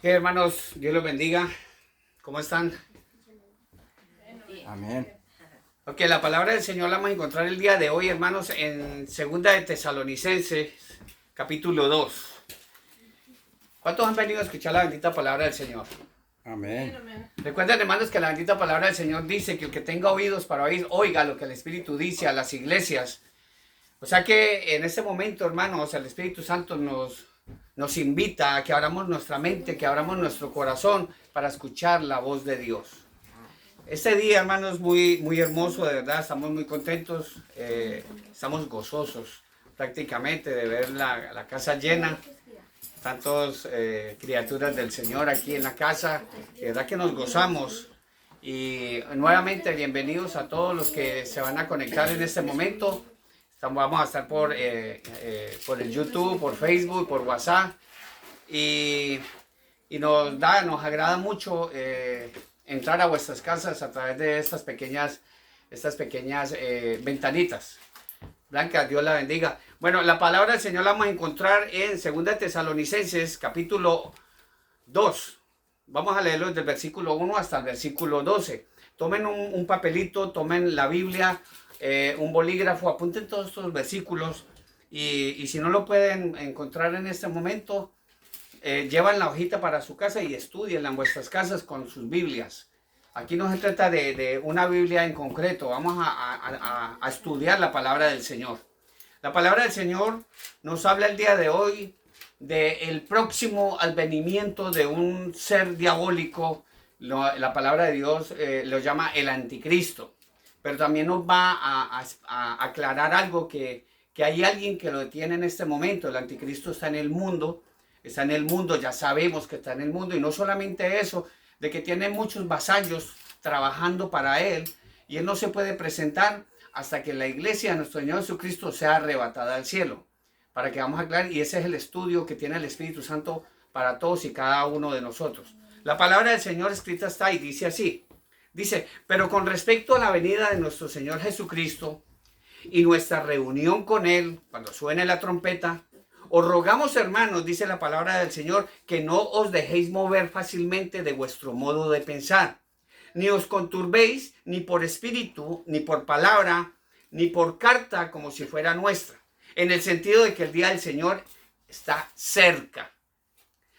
Hermanos, Dios los bendiga. ¿Cómo están? Amén. Ok, la palabra del Señor la vamos a encontrar el día de hoy, hermanos, en Segunda de Tesalonicenses, capítulo 2. ¿Cuántos han venido a escuchar la bendita palabra del Señor? Amén. Recuerden, hermanos, que la bendita palabra del Señor dice que el que tenga oídos para oír, oiga lo que el Espíritu dice a las iglesias. O sea que en este momento, hermanos, el Espíritu Santo nos invita a que abramos nuestra mente, que abramos nuestro corazón para escuchar la voz de Dios. Este día, hermanos, muy hermoso, de verdad, estamos muy contentos, estamos gozosos prácticamente de ver la casa llena. Están todas criaturas del Señor aquí en la casa, de verdad que nos gozamos. Y nuevamente bienvenidos a todos los que se van a conectar en este momento. Vamos a estar por el YouTube, por Facebook, por WhatsApp. Y nos agrada mucho entrar a vuestras casas a través de estas pequeñas ventanitas. Blanca, Dios la bendiga. Bueno, la palabra del Señor la vamos a encontrar en 2 Tesalonicenses, capítulo 2. Vamos a leerlo desde el versículo 1 hasta el versículo 12. Tomen un papelito, tomen la Biblia, un bolígrafo, apunten todos estos versículos. Y si no lo pueden encontrar en este momento, llevan la hojita para su casa y estudienla en vuestras casas con sus Biblias. Aquí no se trata de una Biblia en concreto, vamos a estudiar la palabra del Señor. La palabra del Señor nos habla el día de hoy del próximo advenimiento de un ser diabólico. La palabra de Dios lo llama el anticristo, pero también nos va a aclarar algo que hay alguien que lo detiene en este momento. El anticristo está en el mundo, ya sabemos que está en el mundo, y no solamente eso, de que tiene muchos vasallos trabajando para él, y él no se puede presentar hasta que la iglesia de nuestro Señor Jesucristo sea arrebatada al cielo. Para que vamos a aclarar, y ese es el estudio que tiene el Espíritu Santo para todos y cada uno de nosotros. La palabra del Señor escrita está y dice así. Dice: pero con respecto a la venida de nuestro Señor Jesucristo y nuestra reunión con Él, cuando suene la trompeta, os rogamos, hermanos, dice la palabra del Señor, que no os dejéis mover fácilmente de vuestro modo de pensar, ni os conturbéis ni por espíritu, ni por palabra, ni por carta como si fuera nuestra, en el sentido de que el día del Señor está cerca.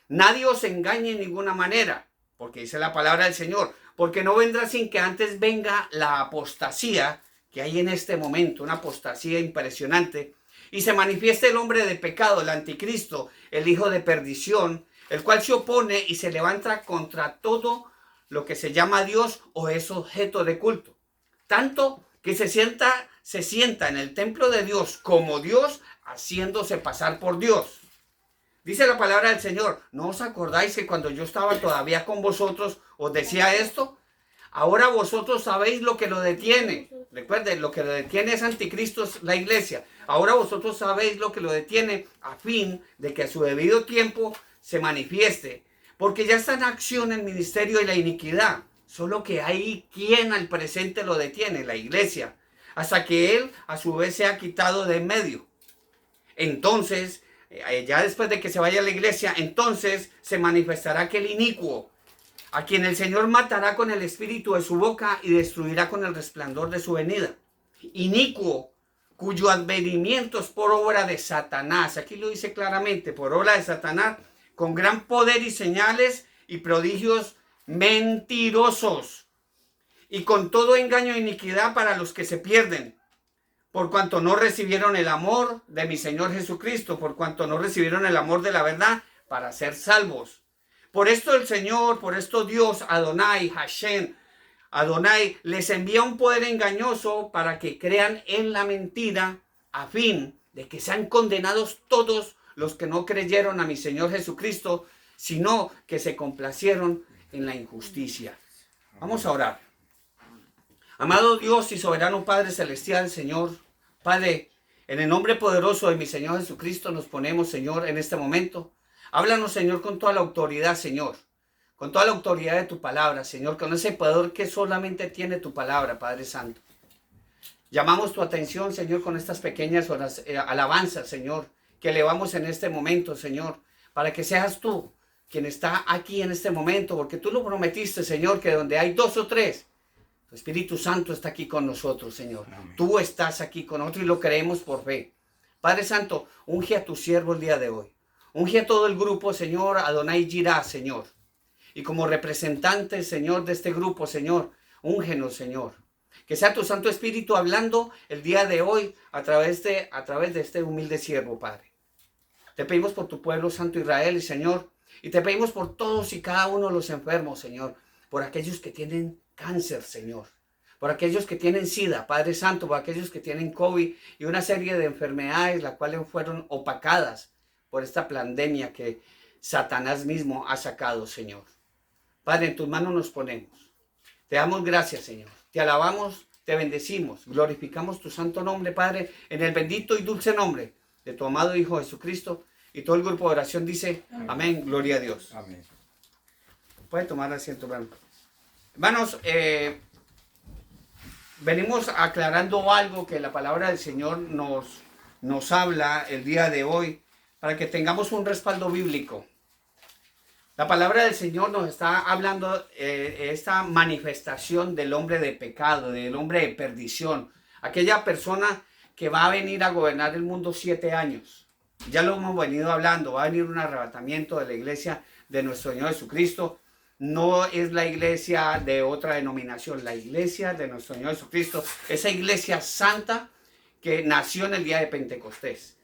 Nadie os engañe en ninguna manera, porque dice la palabra del Señor, porque no vendrá sin que antes venga la apostasía que hay en este momento, una apostasía impresionante, y se manifieste el hombre de pecado, el anticristo, el hijo de perdición, el cual se opone y se levanta contra todo lo que se llama Dios o es objeto de culto, tanto que se sienta en el templo de Dios como Dios, haciéndose pasar por Dios. Dice la palabra del Señor: ¿no os acordáis que cuando yo estaba todavía con vosotros os decía esto? Ahora vosotros sabéis lo que lo detiene. Recuerden, lo que lo detiene es anticristo, es la iglesia. Ahora vosotros sabéis lo que lo detiene, a fin de que a su debido tiempo se manifieste. Porque ya está en acción el ministerio de la iniquidad. Solo que hay quien al presente lo detiene, la iglesia, hasta que él a su vez sea quitado de en medio. Entonces, ya después de que se vaya a la iglesia, entonces se manifestará aquel inicuo, a quien el Señor matará con el espíritu de su boca y destruirá con el resplandor de su venida. Inicuo, cuyo advenimiento es por obra de Satanás. Aquí lo dice claramente: por obra de Satanás, con gran poder y señales y prodigios mentirosos, y con todo engaño e iniquidad para los que se pierden, por cuanto no recibieron el amor de mi Señor Jesucristo, por cuanto no recibieron el amor de la verdad para ser salvos. Por esto el Señor, por esto Dios, Adonai, Hashem, Adonai, les envía un poder engañoso para que crean en la mentira, a fin de que sean condenados todos los que no creyeron a mi Señor Jesucristo, sino que se complacieron en la injusticia. Vamos a orar. Amado Dios y soberano Padre Celestial, Señor, Padre, en el nombre poderoso de mi Señor Jesucristo nos ponemos, Señor, en este momento. Háblanos, Señor, con toda la autoridad, Señor, con toda la autoridad de tu palabra, Señor, con ese poder que solamente tiene tu palabra, Padre Santo. Llamamos tu atención, Señor, con estas pequeñas alabanzas, Señor, que elevamos en este momento, Señor, para que seas tú quien está aquí en este momento, porque tú lo prometiste, Señor, que donde hay 2 o 3, tu Espíritu Santo está aquí con nosotros, Señor. Amén. Tú estás aquí con nosotros y lo creemos por fe. Padre Santo, unge a tu siervo el día de hoy. Unge a todo el grupo, Señor, Adonai Jirá, Señor. Y como representante, Señor, de este grupo, Señor, úngenos, Señor. Que sea tu Santo Espíritu hablando el día de hoy a través de este humilde siervo, Padre. Te pedimos por tu pueblo santo Israel, Señor. Y te pedimos por todos y cada uno de los enfermos, Señor. Por aquellos que tienen cáncer, Señor. Por aquellos que tienen SIDA, Padre Santo. Por aquellos que tienen COVID y una serie de enfermedades, las cuales fueron opacadas por esta pandemia que Satanás mismo ha sacado, Señor. Padre, en tus manos nos ponemos. Te damos gracias, Señor. Te alabamos, te bendecimos. Glorificamos tu santo nombre, Padre, en el bendito y dulce nombre de tu amado Hijo Jesucristo. Y todo el grupo de oración dice, amén, gloria a Dios. Amén. Puede tomar asiento, hermano. Hermanos, venimos aclarando algo que la palabra del Señor nos habla el día de hoy para que tengamos un respaldo bíblico. La palabra del Señor nos está hablando esta manifestación del hombre de pecado, del hombre de perdición. Aquella persona que va a venir a gobernar el mundo 7 años. Ya lo hemos venido hablando. Va a venir un arrebatamiento de la iglesia de nuestro Señor Jesucristo. No es la iglesia de otra denominación. La iglesia de nuestro Señor Jesucristo. Esa iglesia santa que nació en el día de Pentecostés.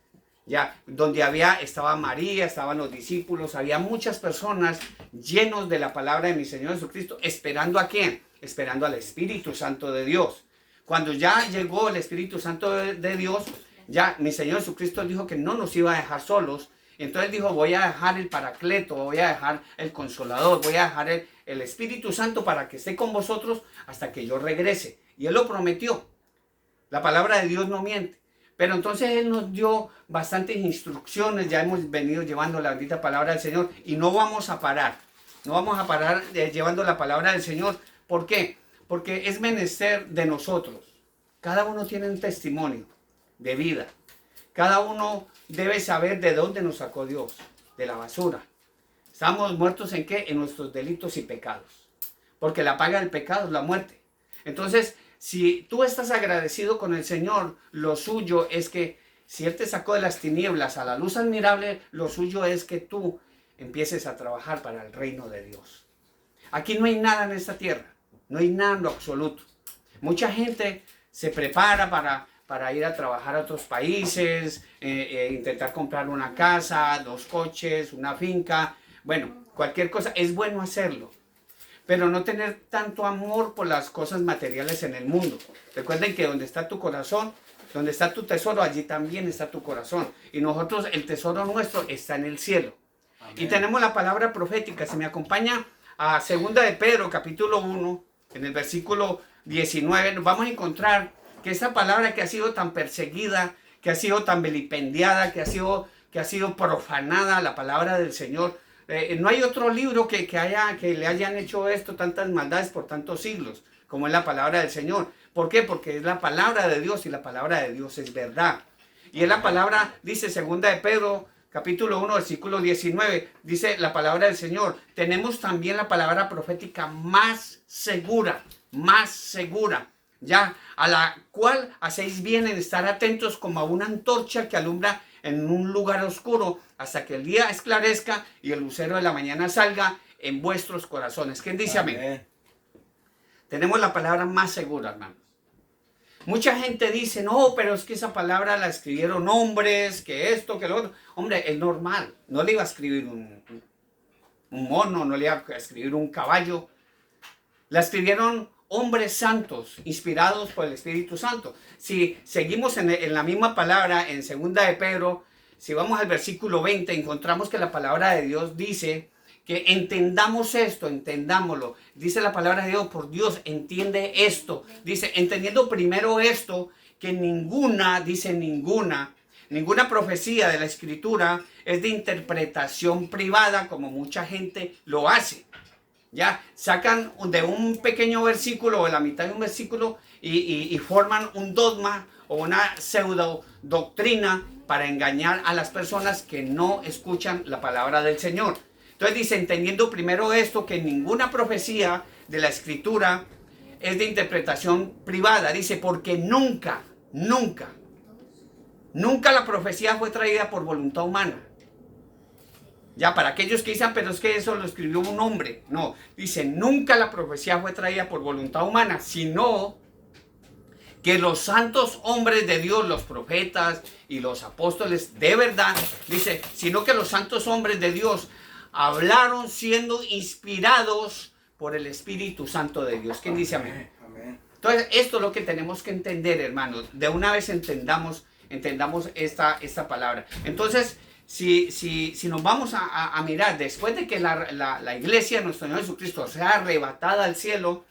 Ya, donde estaba María, estaban los discípulos, había muchas personas llenos de la palabra de mi Señor Jesucristo, esperando ¿a quién? Esperando al Espíritu Santo de Dios. Cuando ya llegó el Espíritu Santo de Dios, ya mi Señor Jesucristo dijo que no nos iba a dejar solos. Entonces dijo, voy a dejar el Paracleto, voy a dejar el Consolador, voy a dejar el Espíritu Santo para que esté con vosotros hasta que yo regrese. Y Él lo prometió. La palabra de Dios no miente. Pero entonces Él nos dio bastantes instrucciones, ya hemos venido llevando la bendita palabra del Señor y no vamos a parar. No vamos a parar llevando la palabra del Señor. ¿Por qué? Porque es menester de nosotros. Cada uno tiene un testimonio de vida. Cada uno debe saber de dónde nos sacó Dios, de la basura. ¿Estamos muertos en qué? En nuestros delitos y pecados. Porque la paga del pecado es la muerte. Entonces, si tú estás agradecido con el Señor, lo suyo es que si Él te sacó de las tinieblas a la luz admirable, lo suyo es que tú empieces a trabajar para el reino de Dios. Aquí no hay nada en esta tierra, no hay nada en lo absoluto. Mucha gente se prepara para ir a trabajar a otros países, intentar comprar una casa, 2 coches, una finca, bueno, cualquier cosa, es bueno hacerlo. Pero no tener tanto amor por las cosas materiales en el mundo. Recuerden que donde está tu corazón, donde está tu tesoro, allí también está tu corazón. Y nosotros, el tesoro nuestro está en el cielo. Amén. Y tenemos la palabra profética. Si me acompaña a 2 de Pedro, capítulo 1, en el versículo 19, nos vamos a encontrar que esa palabra que ha sido tan perseguida, que ha sido tan vilipendiada, que ha sido profanada, la palabra del Señor. No hay otro libro que le hayan hecho esto, tantas maldades por tantos siglos, como es la palabra del Señor. ¿Por qué? Porque es la palabra de Dios y la palabra de Dios es verdad. Y es la palabra, dice 2 de Pedro, capítulo 1, versículo 19, dice la palabra del Señor. Tenemos también la palabra profética más segura, ya, a la cual hacéis bien en estar atentos como a una antorcha que alumbra en un lugar oscuro hasta que el día esclarezca y el lucero de la mañana salga en vuestros corazones. ¿Quién dice amén? Amén. Tenemos la palabra más segura, hermanos. Mucha gente dice, no, pero es que esa palabra la escribieron hombres, que esto, que lo otro. Hombre, es normal. No le iba a escribir un mono, no le iba a escribir un caballo. La escribieron hombres santos, inspirados por el Espíritu Santo. Si seguimos en la misma palabra, en 2 de Pedro, si vamos al versículo 20, encontramos que la palabra de Dios dice que entendamos esto, entendámoslo. Dice la palabra de Dios, por Dios, entiende esto. Dice, entendiendo primero esto, que ninguna profecía de la Escritura es de interpretación privada, como mucha gente lo hace. Ya sacan de un pequeño versículo o de la mitad de un versículo y forman un dogma o una pseudo doctrina para engañar a las personas que no escuchan la palabra del Señor. Entonces dice, entendiendo primero esto, que ninguna profecía de la Escritura es de interpretación privada. Dice, porque nunca la profecía fue traída por voluntad humana. Ya, para aquellos que dicen, pero es que eso lo escribió un hombre. No, dice, nunca la profecía fue traída por voluntad humana, sino que los santos hombres de Dios, los profetas y los apóstoles de verdad, dice, sino que los santos hombres de Dios hablaron siendo inspirados por el Espíritu Santo de Dios. ¿Quién dice amén? Entonces, esto es lo que tenemos que entender, hermanos. De una vez entendamos esta palabra. Entonces, si nos vamos a mirar, después de que la iglesia de nuestro Señor Jesucristo sea arrebatada al cielo,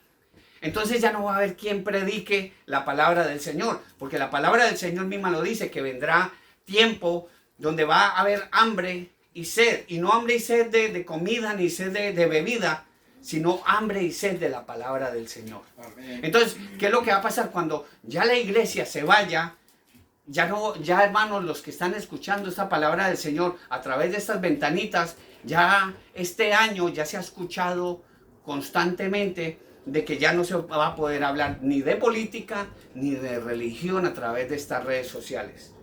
entonces ya no va a haber quien predique la palabra del Señor, porque la palabra del Señor misma lo dice, que vendrá tiempo donde va a haber hambre y sed, y no hambre y sed de comida ni sed de bebida, sino hambre y sed de la palabra del Señor. Amén. Entonces, ¿qué es lo que va a pasar cuando ya la iglesia se vaya? Ya hermanos, los que están escuchando esta palabra del Señor a través de estas ventanitas, ya este año ya se ha escuchado constantemente de que ya no se va a poder hablar ni de política ni de religión a través de estas redes sociales.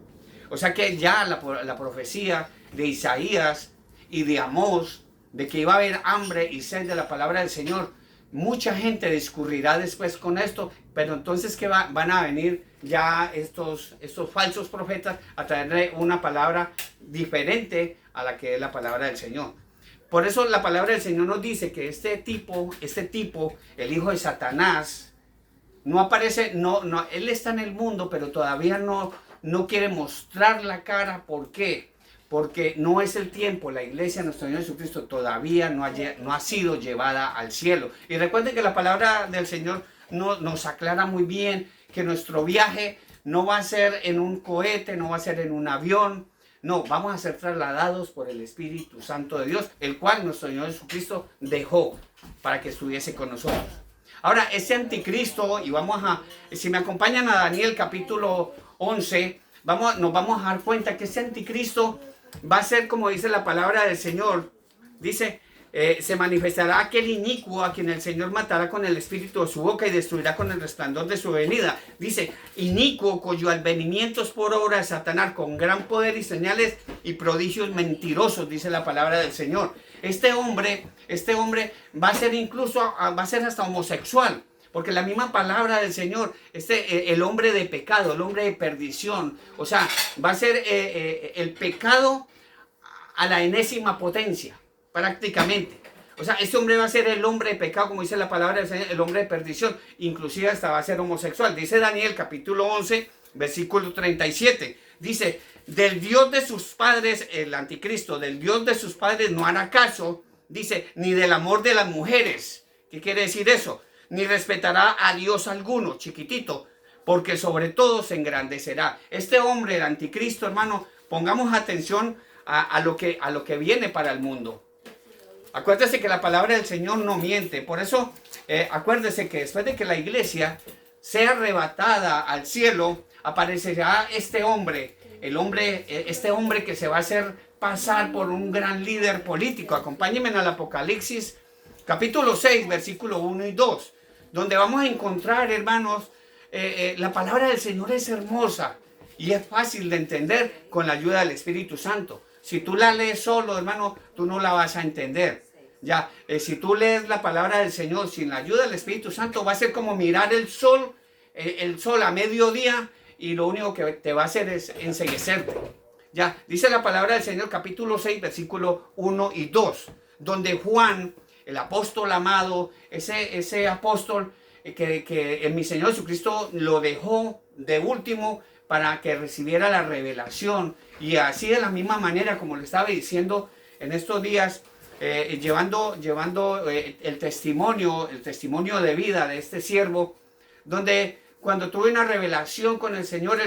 O sea que ya la profecía de Isaías y de Amós, de que iba a haber hambre y sed de la palabra del Señor, mucha gente discurrirá después con esto, pero entonces que van a venir ya estos falsos profetas a traerle una palabra diferente a la que es la palabra del Señor. Por eso la palabra del Señor nos dice que este tipo, el hijo de Satanás, no aparece, él está en el mundo, pero todavía no quiere mostrar la cara. ¿Por qué? Porque no es el tiempo. La iglesia de nuestro Señor Jesucristo todavía no ha sido llevada al cielo. Y recuerden que la palabra del Señor nos aclara muy bien que nuestro viaje no va a ser en un cohete, no va a ser en un avión. No, vamos a ser trasladados por el Espíritu Santo de Dios, el cual nuestro Señor Jesucristo dejó para que estuviese con nosotros. Ahora, ese anticristo, y si me acompañan a Daniel capítulo 11, nos vamos a dar cuenta que ese anticristo va a ser, como dice la palabra del Señor, dice, se manifestará aquel inicuo a quien el Señor matará con el espíritu de su boca y destruirá con el resplandor de su venida. Dice, inicuo cuyo advenimiento es por obra de Satanás, con gran poder y señales y prodigios mentirosos, dice la palabra del Señor. Este hombre va a ser hasta homosexual, porque la misma palabra del Señor, el hombre de pecado, el hombre de perdición, o sea, va a ser el pecado a la enésima potencia, prácticamente. O sea, este hombre va a ser el hombre de pecado, como dice la palabra del Señor, el hombre de perdición, inclusive hasta va a ser homosexual. Dice Daniel capítulo 11, versículo 37, dice, del Dios de sus padres, el anticristo, del Dios de sus padres no hará caso, dice, ni del amor de las mujeres. ¿Qué quiere decir eso? Ni respetará a Dios alguno, chiquitito, porque sobre todo se engrandecerá. Este hombre, el anticristo, hermano, pongamos atención a lo que viene para el mundo. Acuérdese que la palabra del Señor no miente. Por eso, acuérdese que después de que la iglesia sea arrebatada al cielo, aparecerá este hombre que se va a hacer pasar por un gran líder político. Acompáñenme al Apocalipsis capítulo 6, versículo 1 y 2, donde vamos a encontrar, hermanos, la palabra del Señor es hermosa y es fácil de entender con la ayuda del Espíritu Santo. Si tú la lees solo, hermano, tú no la vas a entender. Ya, si tú lees la palabra del Señor sin la ayuda del Espíritu Santo, va a ser como mirar el sol a mediodía, y lo único que te va a hacer es enceguecerte. Ya, dice la palabra del Señor, capítulo 6, versículo 1 y 2, donde Juan, el apóstol amado, ese apóstol que mi Señor Jesucristo lo dejó de último para que recibiera la revelación, y así de la misma manera, como le estaba diciendo en estos días, llevando el testimonio de vida de este siervo, donde cuando tuve una revelación con el Señor,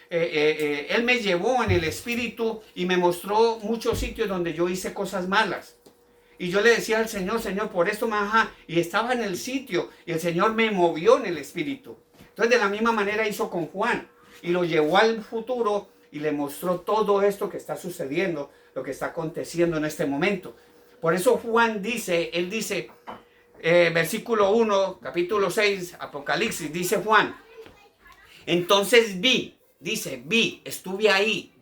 Él me llevó en el Espíritu y me mostró muchos sitios donde yo hice cosas malas. Y yo le decía al Señor, Señor, por esto y estaba en el sitio, y el Señor me movió en el Espíritu. Entonces, de la misma manera hizo con Juan, y lo llevó al futuro, y le mostró todo esto que está sucediendo, lo que está aconteciendo en este momento. Por eso Juan dice, él dice, versículo 1, capítulo 6, Apocalipsis, dice Juan, entonces vi, dice, vi, estuve ahí.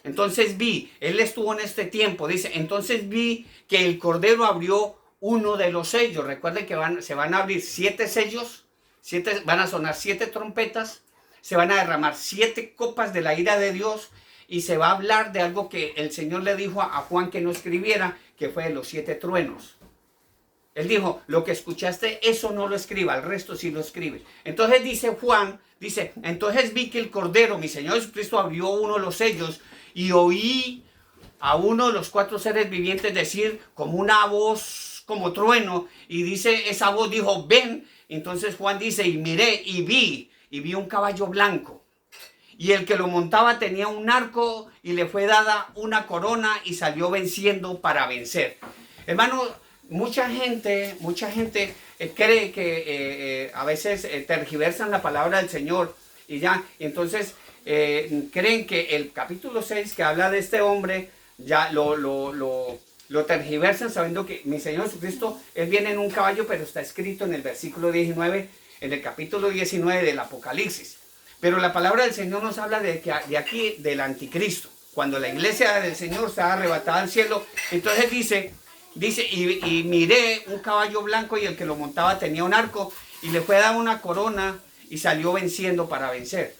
Entonces vi, él estuvo en este tiempo, dice, entonces vi que el Cordero abrió uno de los sellos. Recuerden que se van a abrir 7 sellos, van a sonar 7 trompetas, se van a derramar 7 copas de la ira de Dios y se va a hablar de algo que el Señor le dijo a Juan que no escribiera, que fue de los 7 truenos. Él dijo, lo que escuchaste, eso no lo escriba, el resto sí lo escribe. Entonces dice Juan, dice, entonces vi que el Cordero, mi Señor Jesucristo, abrió uno de los sellos y oí a uno de los 4 seres vivientes decir como una voz, como trueno, y dice, esa voz dijo, ven. Entonces Juan dice, y miré y vi un caballo blanco. Y el que lo montaba tenía un arco y le fue dada una corona y salió venciendo para vencer. Hermano, mucha gente cree que a veces tergiversan la palabra del Señor y ya, entonces creen que el capítulo 6 que habla de este hombre, ya lo tergiversan sabiendo que mi Señor Jesucristo, Él viene en un caballo, pero está escrito en el versículo 19, en el capítulo 19 del Apocalipsis. Pero la palabra del Señor nos habla de aquí del anticristo. Cuando la iglesia del Señor está arrebatada al cielo, entonces dice, y miré un caballo blanco y el que lo montaba tenía un arco y le fue dada una corona y salió venciendo para vencer.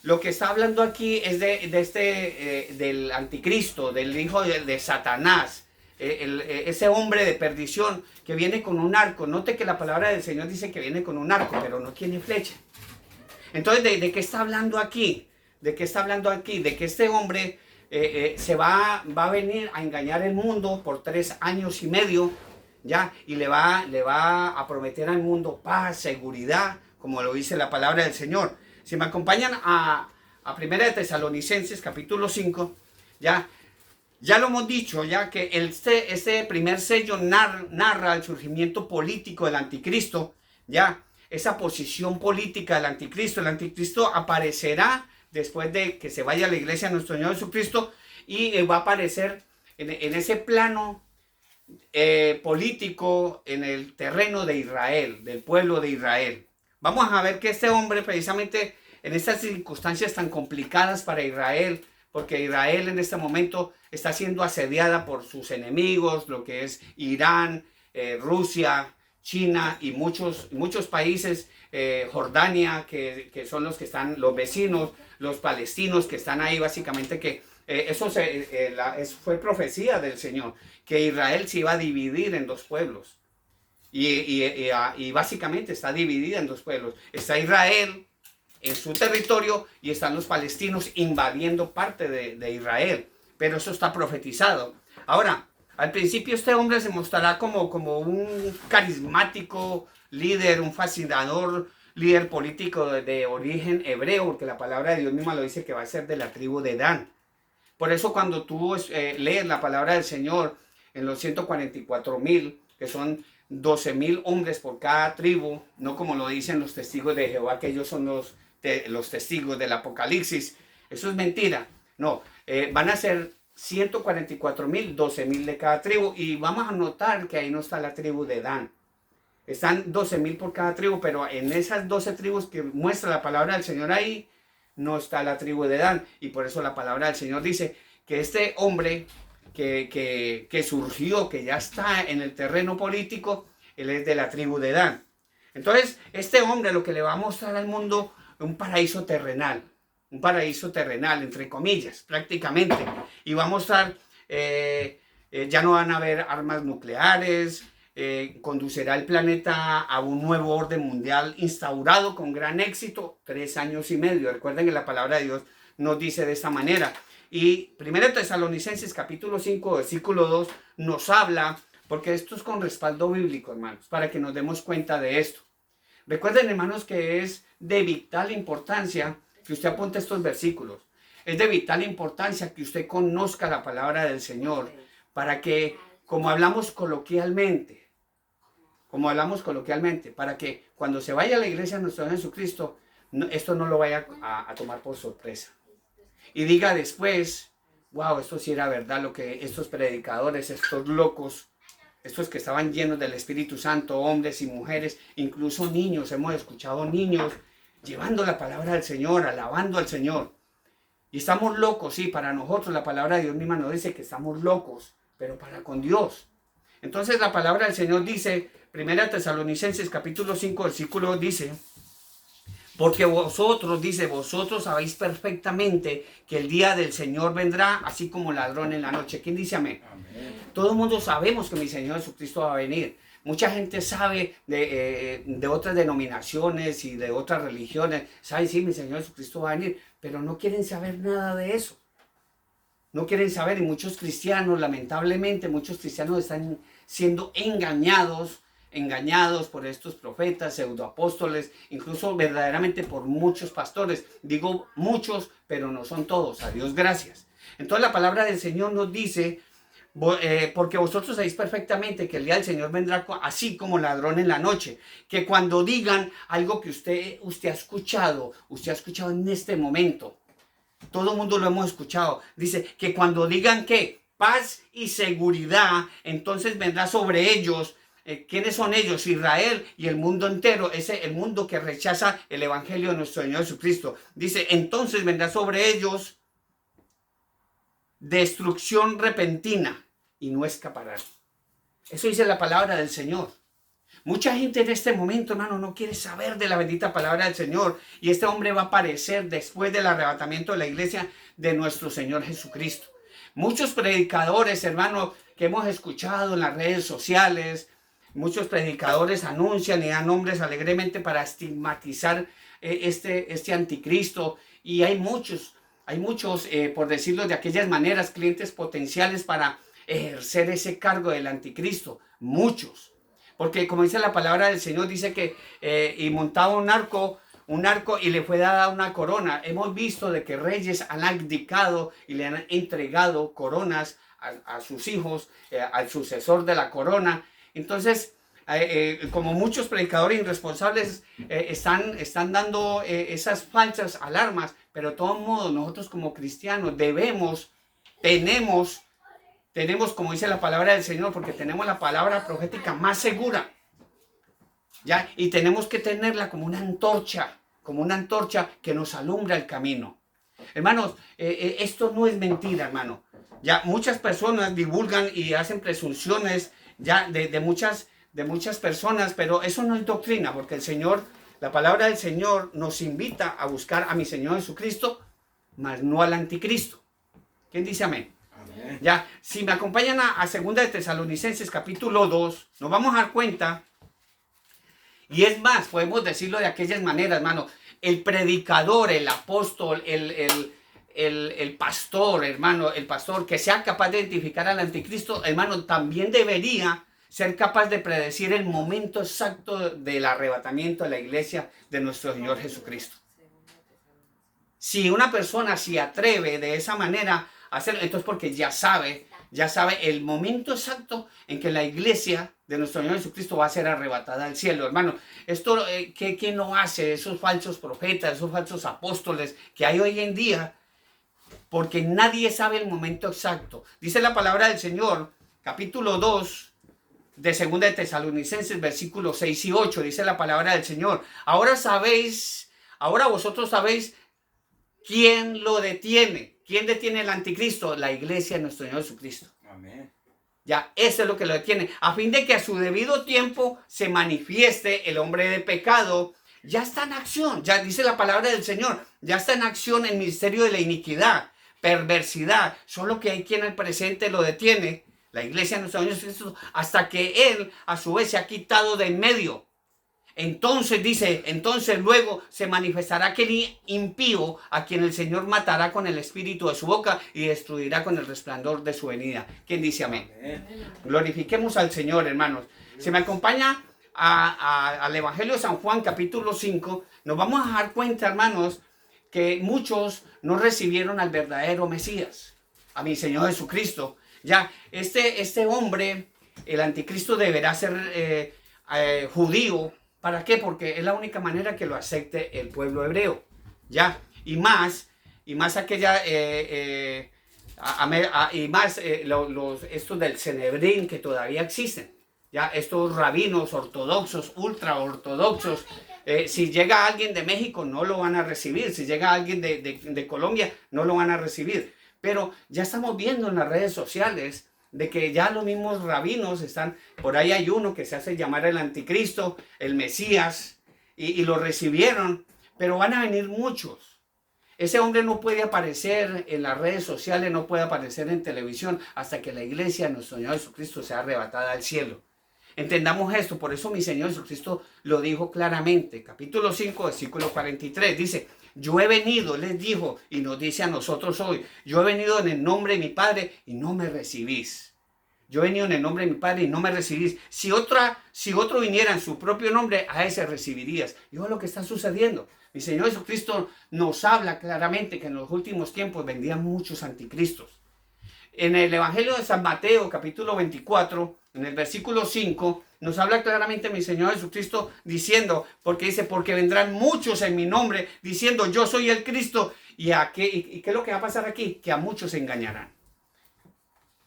Lo que está hablando aquí es del anticristo, del hijo de Satanás, ese hombre de perdición que viene con un arco. Note que la palabra del Señor dice que viene con un arco, pero no tiene flecha. Entonces, ¿de qué está hablando aquí? ¿De qué está hablando aquí? De que este hombre se va a venir a engañar el mundo por 3 años y medio, ¿ya? Y le va a prometer al mundo paz, seguridad, como lo dice la palabra del Señor. Si me acompañan a 1 de Tesalonicenses, capítulo 5, ya lo hemos dicho, ya que este primer sello narra el surgimiento político del anticristo, ya, esa posición política del anticristo. El anticristo aparecerá después de que se vaya a la iglesia de nuestro Señor Jesucristo y va a aparecer en ese plano político en el terreno de Israel, del pueblo de Israel. Vamos a ver que este hombre precisamente en estas circunstancias tan complicadas para Israel, porque Israel en este momento está siendo asediada por sus enemigos, lo que es Irán, Rusia, China y muchos países, Jordania, que son los que están, los vecinos, los palestinos que están ahí básicamente, que eso fue profecía del Señor, que Israel se iba a dividir en 2 pueblos. Y básicamente está dividida en 2 pueblos. Está Israel en su territorio y están los palestinos invadiendo parte de Israel. Pero eso está profetizado. Ahora, al principio este hombre se mostrará como un carismático líder, un fascinador líder político de origen hebreo, porque la palabra de Dios misma lo dice que va a ser de la tribu de Dan. Por eso cuando tú lees la palabra del Señor en los 144,000, que son 12,000 hombres por cada tribu, no como lo dicen los testigos de Jehová, que ellos son los testigos del Apocalipsis. Eso es mentira. No, van a ser 144,000, 12,000 de cada tribu, y vamos a notar que ahí no está la tribu de Dan. Están 12,000 por cada tribu, pero en esas 12 tribus que muestra la palabra del Señor ahí, no está la tribu de Dan. Y por eso la palabra del Señor dice que este hombre que surgió, que ya está en el terreno político, él es de la tribu de Dan. Entonces, este hombre lo que le va a mostrar al mundo un paraíso terrenal, entre comillas, prácticamente. Y va a mostrar, ya no van a haber armas nucleares, conducirá el planeta a un nuevo orden mundial instaurado con gran éxito, 3 años y medio. Recuerden que la palabra de Dios nos dice de esta manera. Y 1 Tesalonicenses capítulo 5, versículo 2 nos habla, porque esto es con respaldo bíblico, hermanos, para que nos demos cuenta de esto. Recuerden, hermanos, que es de vital importancia que usted apunte estos versículos. Es de vital importancia que usted conozca la palabra del Señor, para que, como hablamos coloquialmente, para que cuando se vaya a la iglesia de nuestro Señor Jesucristo, esto no lo vaya a tomar por sorpresa. Y diga después, wow, esto sí era verdad lo que estos predicadores, estos locos, estos que estaban llenos del Espíritu Santo, hombres y mujeres, incluso niños, hemos escuchado niños llevando la palabra del Señor, alabando al Señor. Y estamos locos, sí, para nosotros la palabra de Dios misma nos dice que estamos locos, pero para con Dios. Entonces la palabra del Señor dice, 1 Tesalonicenses capítulo 5, versículo dice, porque vosotros, dice, vosotros sabéis perfectamente que el día del Señor vendrá así como ladrón en la noche. ¿Quién dice amén? Amén. Todo el mundo sabemos que mi Señor Jesucristo va a venir. Mucha gente sabe de otras denominaciones y de otras religiones. Saben, sí, mi Señor Jesucristo va a venir, pero no quieren saber nada de eso. No quieren saber, y muchos cristianos, lamentablemente, muchos cristianos están siendo engañados por estos profetas, pseudoapóstoles, incluso verdaderamente por muchos pastores. Digo muchos, pero no son todos. A Dios gracias. Entonces la palabra del Señor nos dice, porque vosotros sabéis perfectamente que el día del Señor vendrá así como ladrón en la noche. Que cuando digan algo que usted ha escuchado en este momento, todo el mundo lo hemos escuchado. Dice que cuando digan que paz y seguridad, entonces vendrá sobre ellos. ¿Quiénes son ellos? Israel y el mundo entero. El mundo que rechaza el evangelio de nuestro Señor Jesucristo. Dice, entonces vendrá sobre ellos destrucción repentina y no escaparán. Eso dice la palabra del Señor. Mucha gente en este momento, hermano, no quiere saber de la bendita palabra del Señor. Y este hombre va a aparecer después del arrebatamiento de la iglesia de nuestro Señor Jesucristo. Muchos predicadores, hermano, que hemos escuchado en las redes sociales, muchos predicadores anuncian y dan nombres alegremente para estigmatizar este anticristo. Y hay muchos, por decirlo de aquellas maneras, clientes potenciales para ejercer ese cargo del anticristo. Muchos. Porque como dice la palabra del Señor, dice que y montaba un arco y le fue dada una corona. Hemos visto de que reyes han abdicado y le han entregado coronas a sus hijos, al sucesor de la corona. Entonces, como muchos predicadores irresponsables están dando esas falsas alarmas, pero de todos modos nosotros como cristianos tenemos, como dice la palabra del Señor, porque tenemos la palabra profética más segura, ¿ya? Y tenemos que tenerla como una antorcha que nos alumbra el camino. Hermanos, esto no es mentira, hermano. Ya muchas personas divulgan y hacen presunciones ya de muchas personas, pero eso no es doctrina, porque la palabra del Señor nos invita a buscar a mi Señor Jesucristo, mas no al anticristo. ¿Quién dice amén? Ya, si me acompañan a 2 de Tesalonicenses capítulo 2, nos vamos a dar cuenta, y es más, podemos decirlo de aquellas maneras, hermano, el predicador, el apóstol, el pastor, hermano, el pastor que sea capaz de identificar al anticristo, hermano, también debería ser capaz de predecir el momento exacto del arrebatamiento de la iglesia de nuestro Señor Jesucristo. Si una persona se atreve de esa manera a hacerlo, entonces porque ya sabe el momento exacto en que la iglesia de nuestro Señor Jesucristo va a ser arrebatada al cielo, hermano. Esto, ¿quién lo hace? Esos falsos profetas, esos falsos apóstoles que hay hoy en día, porque nadie sabe el momento exacto. Dice la palabra del Señor, capítulo 2 de 2 de Tesalonicenses, versículos 6 y 8, dice la palabra del Señor. Ahora vosotros sabéis quién lo detiene. ¿Quién detiene el anticristo? La iglesia de nuestro Señor Jesucristo. Amén. Ya, eso es lo que lo detiene. A fin de que a su debido tiempo se manifieste el hombre de pecado. Ya está en acción. Ya dice la palabra del Señor. Ya está en acción el ministerio de la iniquidad, perversidad. Solo que hay quien al presente lo detiene. La iglesia de nuestro Señor Jesucristo. Hasta que Él a su vez se ha quitado de en medio. Entonces dice, luego se manifestará aquel impío a quien el Señor matará con el espíritu de su boca y destruirá con el resplandor de su venida. ¿Quién dice amén? Amén. Glorifiquemos al Señor, hermanos. Si me acompaña al Evangelio de San Juan, capítulo 5, nos vamos a dar cuenta, hermanos, que muchos no recibieron al verdadero Mesías, a mi Señor Jesucristo. Ya, este hombre, el anticristo, deberá ser judío. ¿Para qué? Porque es la única manera que lo acepte el pueblo hebreo, ¿ya? Y más aquella y más estos del Cenebrín que todavía existen. Ya estos rabinos ortodoxos, ultra ortodoxos, si llega alguien de México no lo van a recibir, si llega alguien de Colombia no lo van a recibir. Pero ya estamos viendo en las redes sociales de que ya los mismos rabinos están, por ahí hay uno que se hace llamar el anticristo, el Mesías, y lo recibieron, pero van a venir muchos. Ese hombre no puede aparecer en las redes sociales, no puede aparecer en televisión hasta que la iglesia de nuestro Señor Jesucristo sea arrebatada al cielo. Entendamos esto, por eso mi Señor Jesucristo lo dijo claramente. Capítulo 5, versículo 43, dice, yo he venido, les dijo, y nos dice a nosotros hoy, yo he venido en el nombre de mi Padre y no me recibís. Yo he venido en el nombre de mi Padre y no me recibís. Si otro viniera en su propio nombre, a ese recibirías. Y es lo que está sucediendo. Mi Señor Jesucristo nos habla claramente que en los últimos tiempos vendrían muchos anticristos. En el Evangelio de San Mateo, capítulo 24, en el versículo 5, nos habla claramente mi Señor Jesucristo diciendo, porque dice, porque vendrán muchos en mi nombre, diciendo, yo soy el Cristo. ¿Y qué es lo que va a pasar aquí? Que a muchos se engañarán.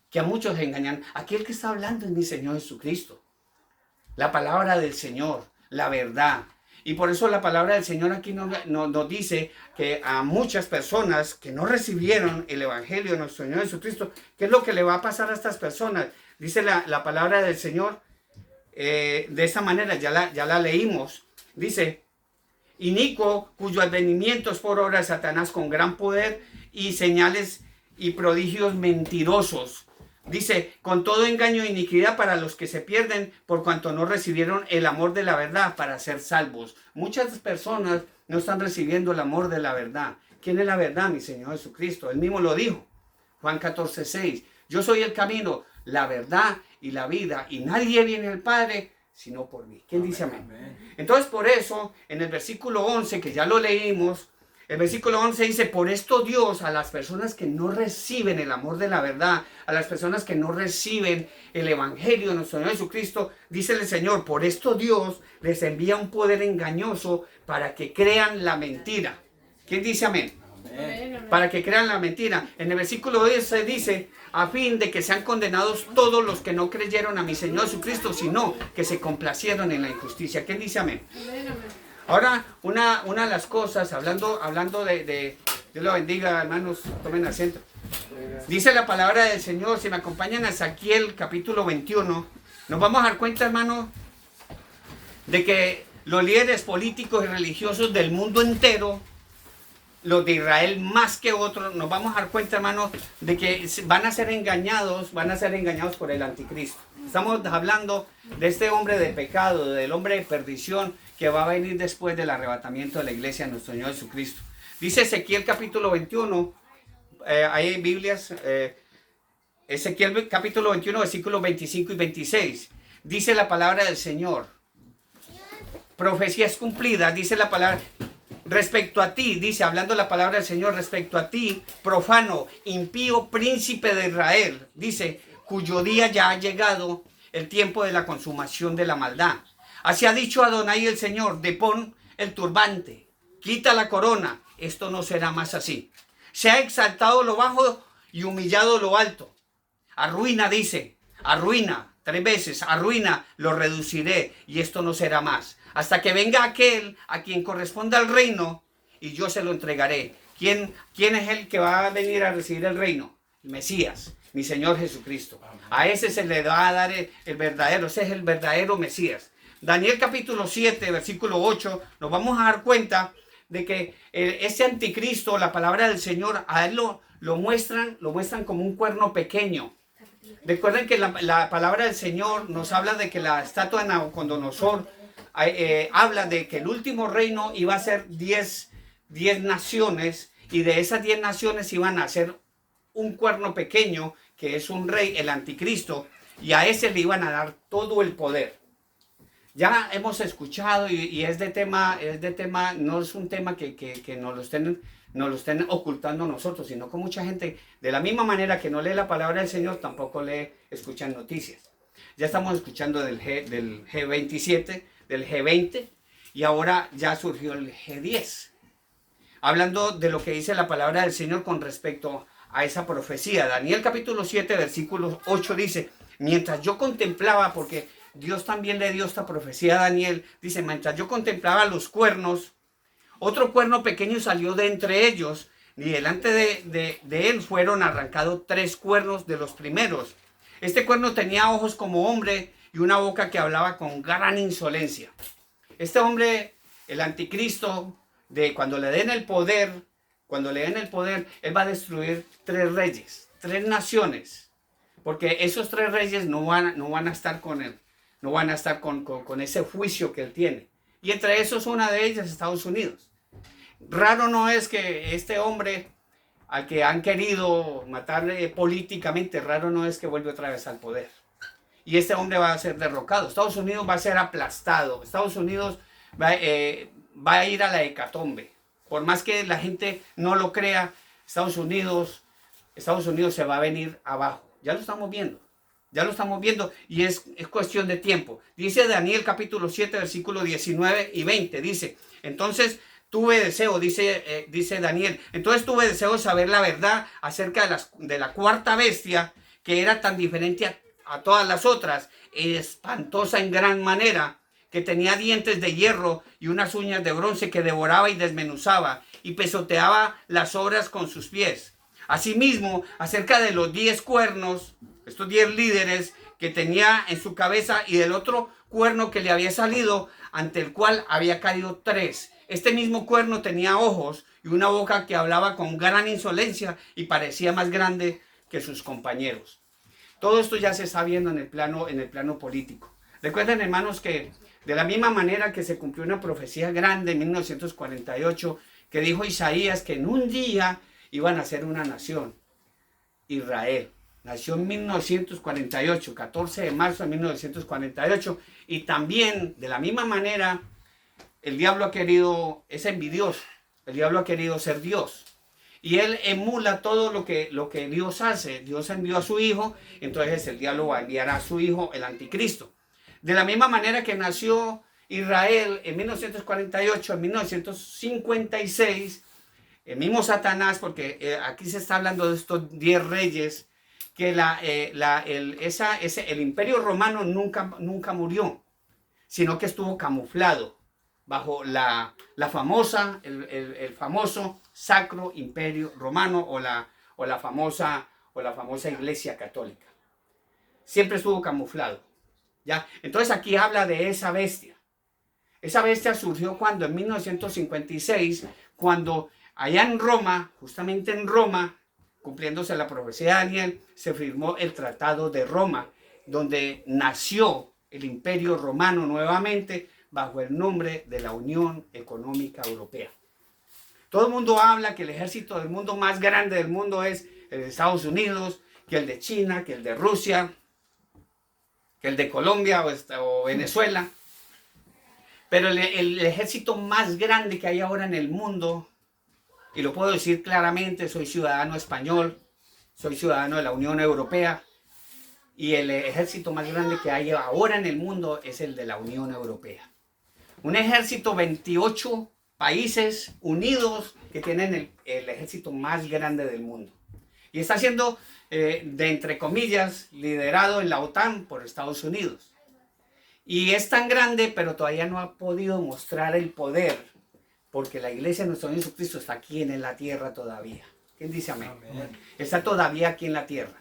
Que a muchos se engañarán. Aquí el que está hablando es mi Señor Jesucristo. La palabra del Señor, la verdad. Y por eso la palabra del Señor aquí nos dice que a muchas personas que no recibieron el Evangelio de nuestro Señor Jesucristo, ¿qué es lo que le va a pasar a estas personas? Dice la palabra del Señor de esta manera, ya la leímos. Dice, inicuo, cuyo advenimiento es por obra de Satanás con gran poder y señales y prodigios mentirosos. Dice, con todo engaño e iniquidad para los que se pierden por cuanto no recibieron el amor de la verdad para ser salvos. Muchas personas no están recibiendo el amor de la verdad. ¿Quién es la verdad? Mi Señor Jesucristo. Él mismo lo dijo. Juan 14, 6. Yo soy el camino, la verdad y la vida. Y nadie viene al Padre sino por mí. ¿Quién dice amén? Entonces por eso, en el versículo 11, que ya lo leímos, el versículo 11 dice, por esto Dios a las personas que no reciben el amor de la verdad, a las personas que no reciben el Evangelio de nuestro Señor Jesucristo, dice el Señor, por esto Dios les envía un poder engañoso para que crean la mentira. ¿Quién dice amén? Amén. Para que crean la mentira. En el versículo 10 dice, a fin de que sean condenados todos los que no creyeron a mi Señor Jesucristo, sino que se complacieron en la injusticia. ¿Quién dice amén? Amén, amén. Ahora, una de las cosas, hablando de Dios lo bendiga, hermanos, tomen asiento. Dice la palabra del Señor, si me acompañan a Ezequiel capítulo 21, nos vamos a dar cuenta, hermanos, de que los líderes políticos y religiosos del mundo entero, los de Israel más que otros, nos vamos a dar cuenta, hermanos, de que van a ser engañados por el anticristo. Estamos hablando de este hombre de pecado, del hombre de perdición, que va a venir después del arrebatamiento de la iglesia de nuestro Señor Jesucristo. Dice Ezequiel capítulo 21, hay Biblias, Ezequiel capítulo 21, versículos 25 y 26. Dice la palabra del Señor, profecías cumplidas, dice la palabra, respecto a ti, dice, hablando la palabra del Señor, respecto a ti, profano, impío, príncipe de Israel, dice, cuyo día ya ha llegado el tiempo de la consumación de la maldad. Así ha dicho Adonai el Señor, depón el turbante, quita la corona, esto no será más así. Se ha exaltado lo bajo y humillado lo alto. Arruina, dice, arruina, 3 veces, arruina, lo reduciré y esto no será más. Hasta que venga aquel a quien corresponda el reino y yo se lo entregaré. ¿Quién es el que va a venir a recibir el reino? El Mesías, mi Señor Jesucristo. A ese se le va a dar el verdadero, ese es el verdadero Mesías. Daniel capítulo 7, versículo 8, nos vamos a dar cuenta de que ese anticristo, la palabra del Señor, a él lo muestran como un cuerno pequeño. Recuerden que la palabra del Señor nos habla de que la estatua de Nabucodonosor habla de que el último reino iba a ser 10 naciones, y de esas 10 naciones iban a ser un cuerno pequeño, que es un rey, el anticristo, y a ese le iban a dar todo el poder. Ya hemos escuchado y es de tema, no es un tema que nos lo estén ocultando nosotros, sino que mucha gente, de la misma manera que no lee la palabra del Señor, tampoco escuchan noticias. Ya estamos escuchando del G27, del G20, y ahora ya surgió el G10. Hablando de lo que dice la palabra del Señor con respecto a esa profecía. Daniel capítulo 7, versículo 8 dice, mientras yo contemplaba, porque Dios también le dio esta profecía a Daniel, dice, mientras yo contemplaba los cuernos, otro cuerno pequeño salió de entre ellos, y delante de él fueron arrancados 3 cuernos de los primeros. Este cuerno tenía ojos como hombre y una boca que hablaba con gran insolencia. Este hombre, el anticristo, cuando le den el poder, él va a destruir 3 reyes, 3 naciones, porque esos 3 reyes no van a estar con él, no van a estar con ese juicio que él tiene. Y entre esos, una de ellas, Estados Unidos. Raro no es que este hombre, al que han querido matar políticamente, raro no es que vuelva otra vez al poder. Y este hombre va a ser derrocado. Estados Unidos va a ser aplastado. Estados Unidos va a ir a la hecatombe. Por más que la gente no lo crea, Estados Unidos se va a venir abajo. Ya lo estamos viendo. Ya lo estamos viendo y es cuestión de tiempo. Dice Daniel capítulo 7, versículos 19 y 20. Dice, entonces tuve deseo, dice Daniel, entonces tuve deseo de saber la verdad acerca de la cuarta bestia, que era tan diferente a todas las otras, espantosa en gran manera, que tenía dientes de hierro y unas uñas de bronce, que devoraba y desmenuzaba y pisoteaba las obras con sus pies. Asimismo, acerca de los 10 cuernos, estos 10 líderes que tenía en su cabeza, y del otro cuerno que le había salido, ante el cual había caído 3. Este mismo cuerno tenía ojos y una boca que hablaba con gran insolencia y parecía más grande que sus compañeros. Todo esto ya se está viendo en el plano político. Recuerden, hermanos, que de la misma manera que se cumplió una profecía grande en 1948, que dijo Isaías que en un día iban a ser una nación, Israel. Nació en 1948, 14 de marzo de 1948, y también de la misma manera el diablo es envidioso, el diablo ha querido ser Dios. Y él emula todo lo que Dios hace. Dios envió a su hijo, entonces el diablo va a enviar a su hijo, el anticristo. De la misma manera que nació Israel en 1948, en 1956, el mismo Satanás, porque aquí se está hablando de estos 10 reyes, que el imperio romano nunca murió, sino que estuvo camuflado bajo el famoso Sacro Imperio Romano o la famosa Iglesia Católica. Siempre estuvo camuflado, ¿ya? Entonces aquí habla de esa bestia. Esa bestia surgió cuando en 1956, cuando allá en Roma, justamente en Roma, cumpliéndose la profecía de Daniel, se firmó el Tratado de Roma, donde nació el Imperio Romano nuevamente, bajo el nombre de la Unión Económica Europea. Todo el mundo habla que el ejército del mundo más grande del mundo es el de Estados Unidos, que el de China, que el de Rusia, que el de Colombia o Venezuela. Pero el ejército más grande que hay ahora en el mundo, y lo puedo decir claramente, soy ciudadano español, soy ciudadano de la Unión Europea, y el ejército más grande que hay ahora en el mundo es el de la Unión Europea. Un ejército, 28 países unidos que tienen el ejército más grande del mundo. Y está siendo, entre comillas, liderado en la OTAN por Estados Unidos. Y es tan grande, pero todavía no ha podido mostrar el poder, porque la iglesia de nuestro Señor Jesucristo está aquí en la tierra todavía. ¿Quién dice amén? Amén. Está todavía aquí en la tierra.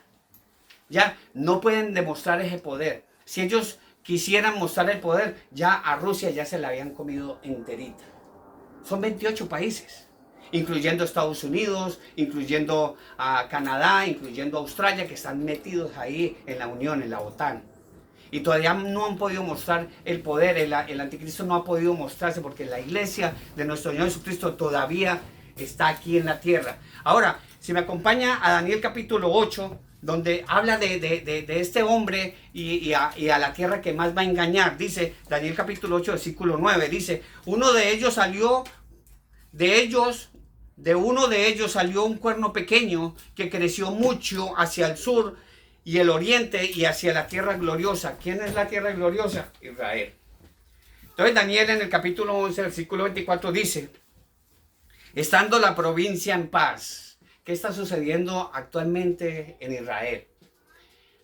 Ya no pueden demostrar ese poder. Si ellos quisieran mostrar el poder, ya a Rusia ya se la habían comido enterita. Son 28 países, incluyendo Estados Unidos, incluyendo a Canadá, incluyendo a Australia, que están metidos ahí en la Unión, en la OTAN. Y todavía no han podido mostrar el poder, el anticristo no ha podido mostrarse, porque la iglesia de nuestro Señor Jesucristo todavía está aquí en la tierra. Ahora, si me acompaña a Daniel capítulo 8, donde habla de este hombre y a la tierra que más va a engañar. Dice Daniel capítulo 8, versículo 9, dice, de uno de ellos salió un cuerno pequeño que creció mucho hacia el sur y el oriente y hacia la tierra gloriosa. ¿Quién es la tierra gloriosa? Israel. Entonces Daniel en el capítulo 11, versículo 24 dice, estando la provincia en paz. ¿qué está sucediendo actualmente en Israel?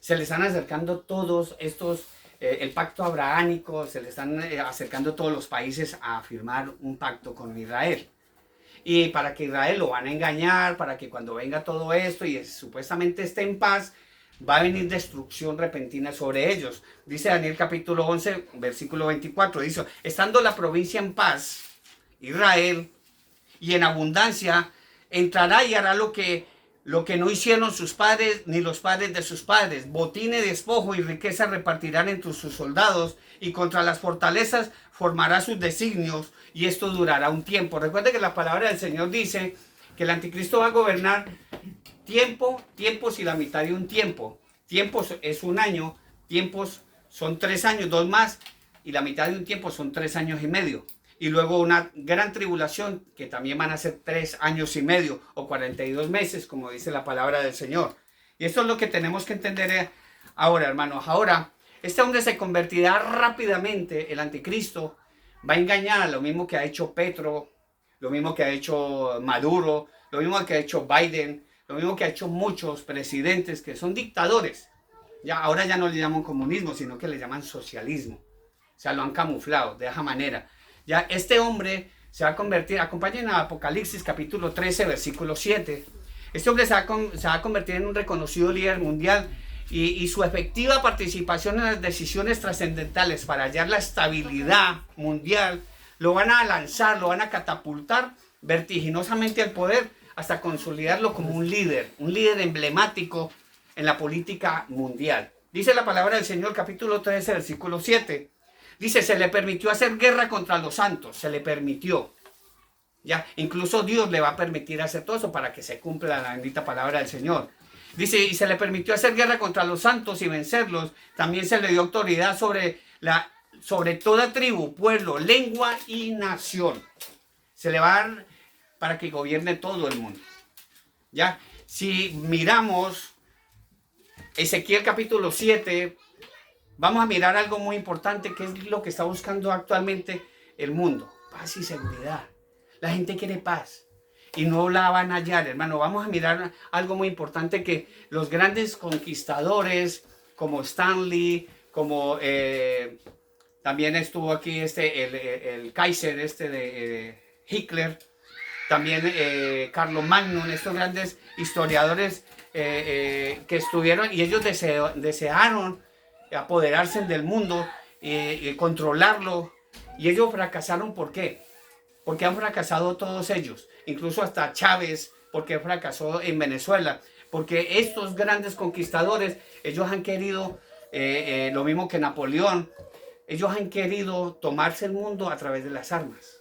Se le están acercando todos estos, el pacto abrahámico, se le están acercando todos los países a firmar un pacto con Israel. Y para que Israel lo van a engañar, para que cuando venga todo esto y supuestamente esté en paz, va a venir destrucción repentina sobre ellos. Dice Daniel capítulo 11, versículo 24, dice, estando la provincia en paz, Israel, y en abundancia, entrará y hará lo que no hicieron sus padres ni los padres de sus padres. Botín y despojo y riqueza repartirán entre sus soldados, y contra las fortalezas formará sus designios, y esto durará un tiempo. Recuerde que la palabra del Señor dice que el anticristo va a gobernar tiempos y la mitad de un tiempo. Tiempos es un año, tiempos son 3 años, 2 más, y la mitad de un tiempo son 3 años y medio. Y luego una gran tribulación, que también van a ser 3 años y medio o 42 meses, como dice la palabra del Señor. Y esto es lo que tenemos que entender ahora, hermanos. Ahora, este hombre se convertirá rápidamente, el anticristo, va a engañar, lo mismo que ha hecho Petro, lo mismo que ha hecho Maduro, lo mismo que ha hecho Biden, lo mismo que ha hecho muchos presidentes que son dictadores. Ya, ahora ya no le llaman comunismo, sino que le llaman socialismo. O sea, lo han camuflado de esa manera. Ya este hombre se va a convertir, acompañen a Apocalipsis capítulo 13, versículo 7. Este hombre se va a convertir en un reconocido líder mundial y su efectiva participación en las decisiones trascendentales para hallar la estabilidad mundial lo van a lanzar, lo van a catapultar vertiginosamente al poder hasta consolidarlo como un líder emblemático en la política mundial. Dice la palabra del Señor, capítulo 13, versículo 7. Dice, se le permitió hacer guerra contra los santos, se le permitió. Ya, incluso Dios le va a permitir hacer todo eso para que se cumpla la bendita palabra del Señor. Dice, y se le permitió hacer guerra contra los santos y vencerlos. También se le dio autoridad sobre toda tribu, pueblo, lengua y nación. Se le va a dar para que gobierne todo el mundo. Ya, si miramos Ezequiel capítulo 7, vamos a mirar algo muy importante, que es lo que está buscando actualmente el mundo. Paz y seguridad. La gente quiere paz y no la van a hallar, hermano. Vamos a mirar algo muy importante, que los grandes conquistadores como Stanley, como también estuvo aquí el Kaiser de Hitler, también Carlos Magno, estos grandes historiadores que estuvieron, y ellos desearon apoderarse del mundo y controlarlo, y ellos fracasaron. ¿Por qué? Porque han fracasado todos ellos, incluso hasta Chávez, porque fracasó en Venezuela, porque estos grandes conquistadores, ellos han querido, lo mismo que Napoleón, ellos han querido tomarse el mundo a través de las armas.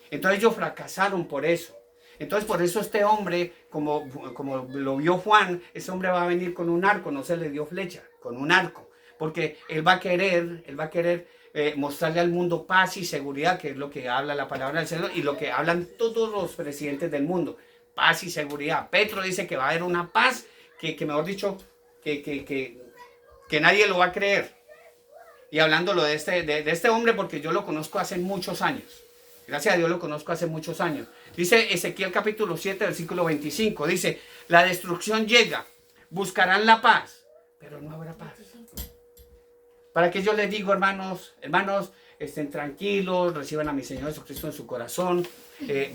Entonces ellos fracasaron por eso. Entonces por eso este hombre, como lo vio Juan, ese hombre va a venir con un arco, no se le dio flecha, con un arco, porque él va a querer mostrarle al mundo paz y seguridad, que es lo que habla la palabra del Señor y lo que hablan todos los presidentes del mundo. Paz y seguridad. Petro dice que va a haber una paz que mejor dicho, que nadie lo va a creer. Y hablándolo de este hombre, porque yo lo conozco hace muchos años. Gracias a Dios lo conozco hace muchos años. Dice Ezequiel capítulo 7, versículo 25. Dice, la destrucción llega, buscarán la paz, pero no habrá paz. Para que yo les digo, hermanos, estén tranquilos, reciban a mi Señor Jesucristo en su corazón.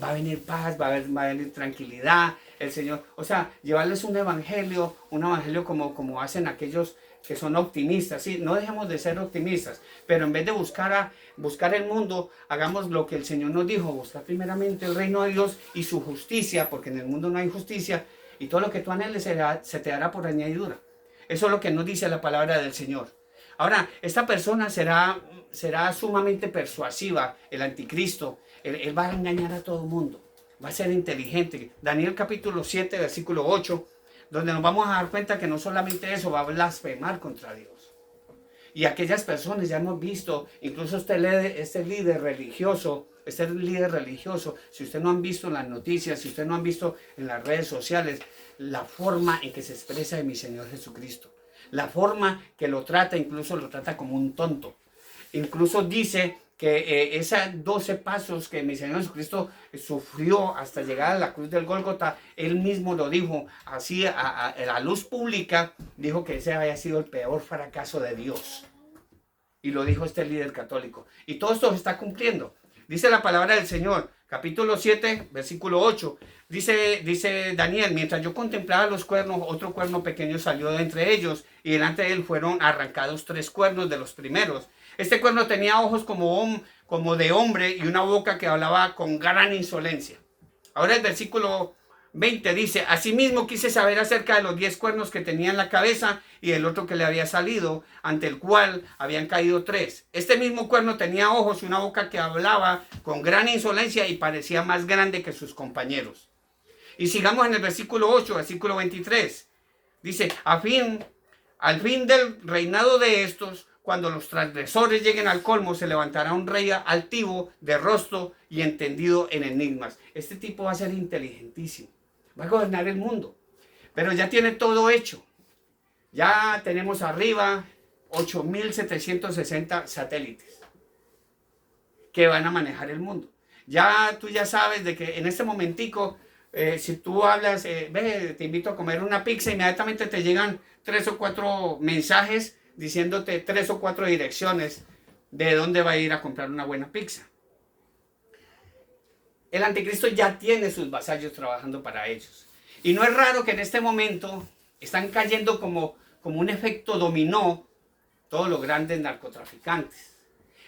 Va a venir paz, va a venir tranquilidad. El Señor, o sea, llevarles un evangelio como hacen aquellos que son optimistas. Sí, no dejemos de ser optimistas, pero en vez de buscar el mundo, hagamos lo que el Señor nos dijo: buscar primeramente el reino de Dios y su justicia, porque en el mundo no hay justicia, y todo lo que tú anheles se te dará por añadidura. Eso es lo que nos dice la palabra del Señor. Ahora, esta persona será sumamente persuasiva, el anticristo. Él va a engañar a todo el mundo, va a ser inteligente. Daniel capítulo 7, versículo 8, donde nos vamos a dar cuenta que no solamente eso, va a blasfemar contra Dios. Y aquellas personas, ya hemos visto, incluso este líder religioso, si usted no han visto en las noticias, si usted no han visto en las redes sociales, la forma en que se expresa de mi Señor Jesucristo, la forma que lo trata, incluso lo trata como un tonto. Incluso dice que esos 12 pasos que mi Señor Jesucristo sufrió hasta llegar a la cruz del Gólgota, Él mismo lo dijo así a la luz pública, dijo que ese había sido el peor fracaso de Dios. Y lo dijo este líder católico. Y todo esto se está cumpliendo. Dice la palabra del Señor, capítulo 7, versículo 8. Dice Daniel, mientras yo contemplaba los cuernos, otro cuerno pequeño salió de entre ellos, y delante de él fueron arrancados 3 cuernos de los primeros. Este cuerno tenía ojos como de hombre y una boca que hablaba con gran insolencia. Ahora el versículo 20 dice, asimismo quise saber acerca de los 10 cuernos que tenía en la cabeza y el otro que le había salido, ante el cual habían caído 3. Este mismo cuerno tenía ojos y una boca que hablaba con gran insolencia y parecía más grande que sus compañeros. Y sigamos en el versículo 8, versículo 23. Dice, al fin del reinado de estos, cuando los transgresores lleguen al colmo, se levantará un rey altivo, de rostro y entendido en enigmas. Este tipo va a ser inteligentísimo. Va a gobernar el mundo. Pero ya tiene todo hecho. Ya tenemos arriba 8.760 satélites que van a manejar el mundo. Tú ya sabes de que en este momentico, si tú hablas, ve, te invito a comer una pizza, inmediatamente te llegan 3 o 4 mensajes diciéndote 3 o 4 direcciones de dónde va a ir a comprar una buena pizza. El anticristo ya tiene sus vasallos trabajando para ellos. Y no es raro que en este momento están cayendo como un efecto dominó todos los grandes narcotraficantes.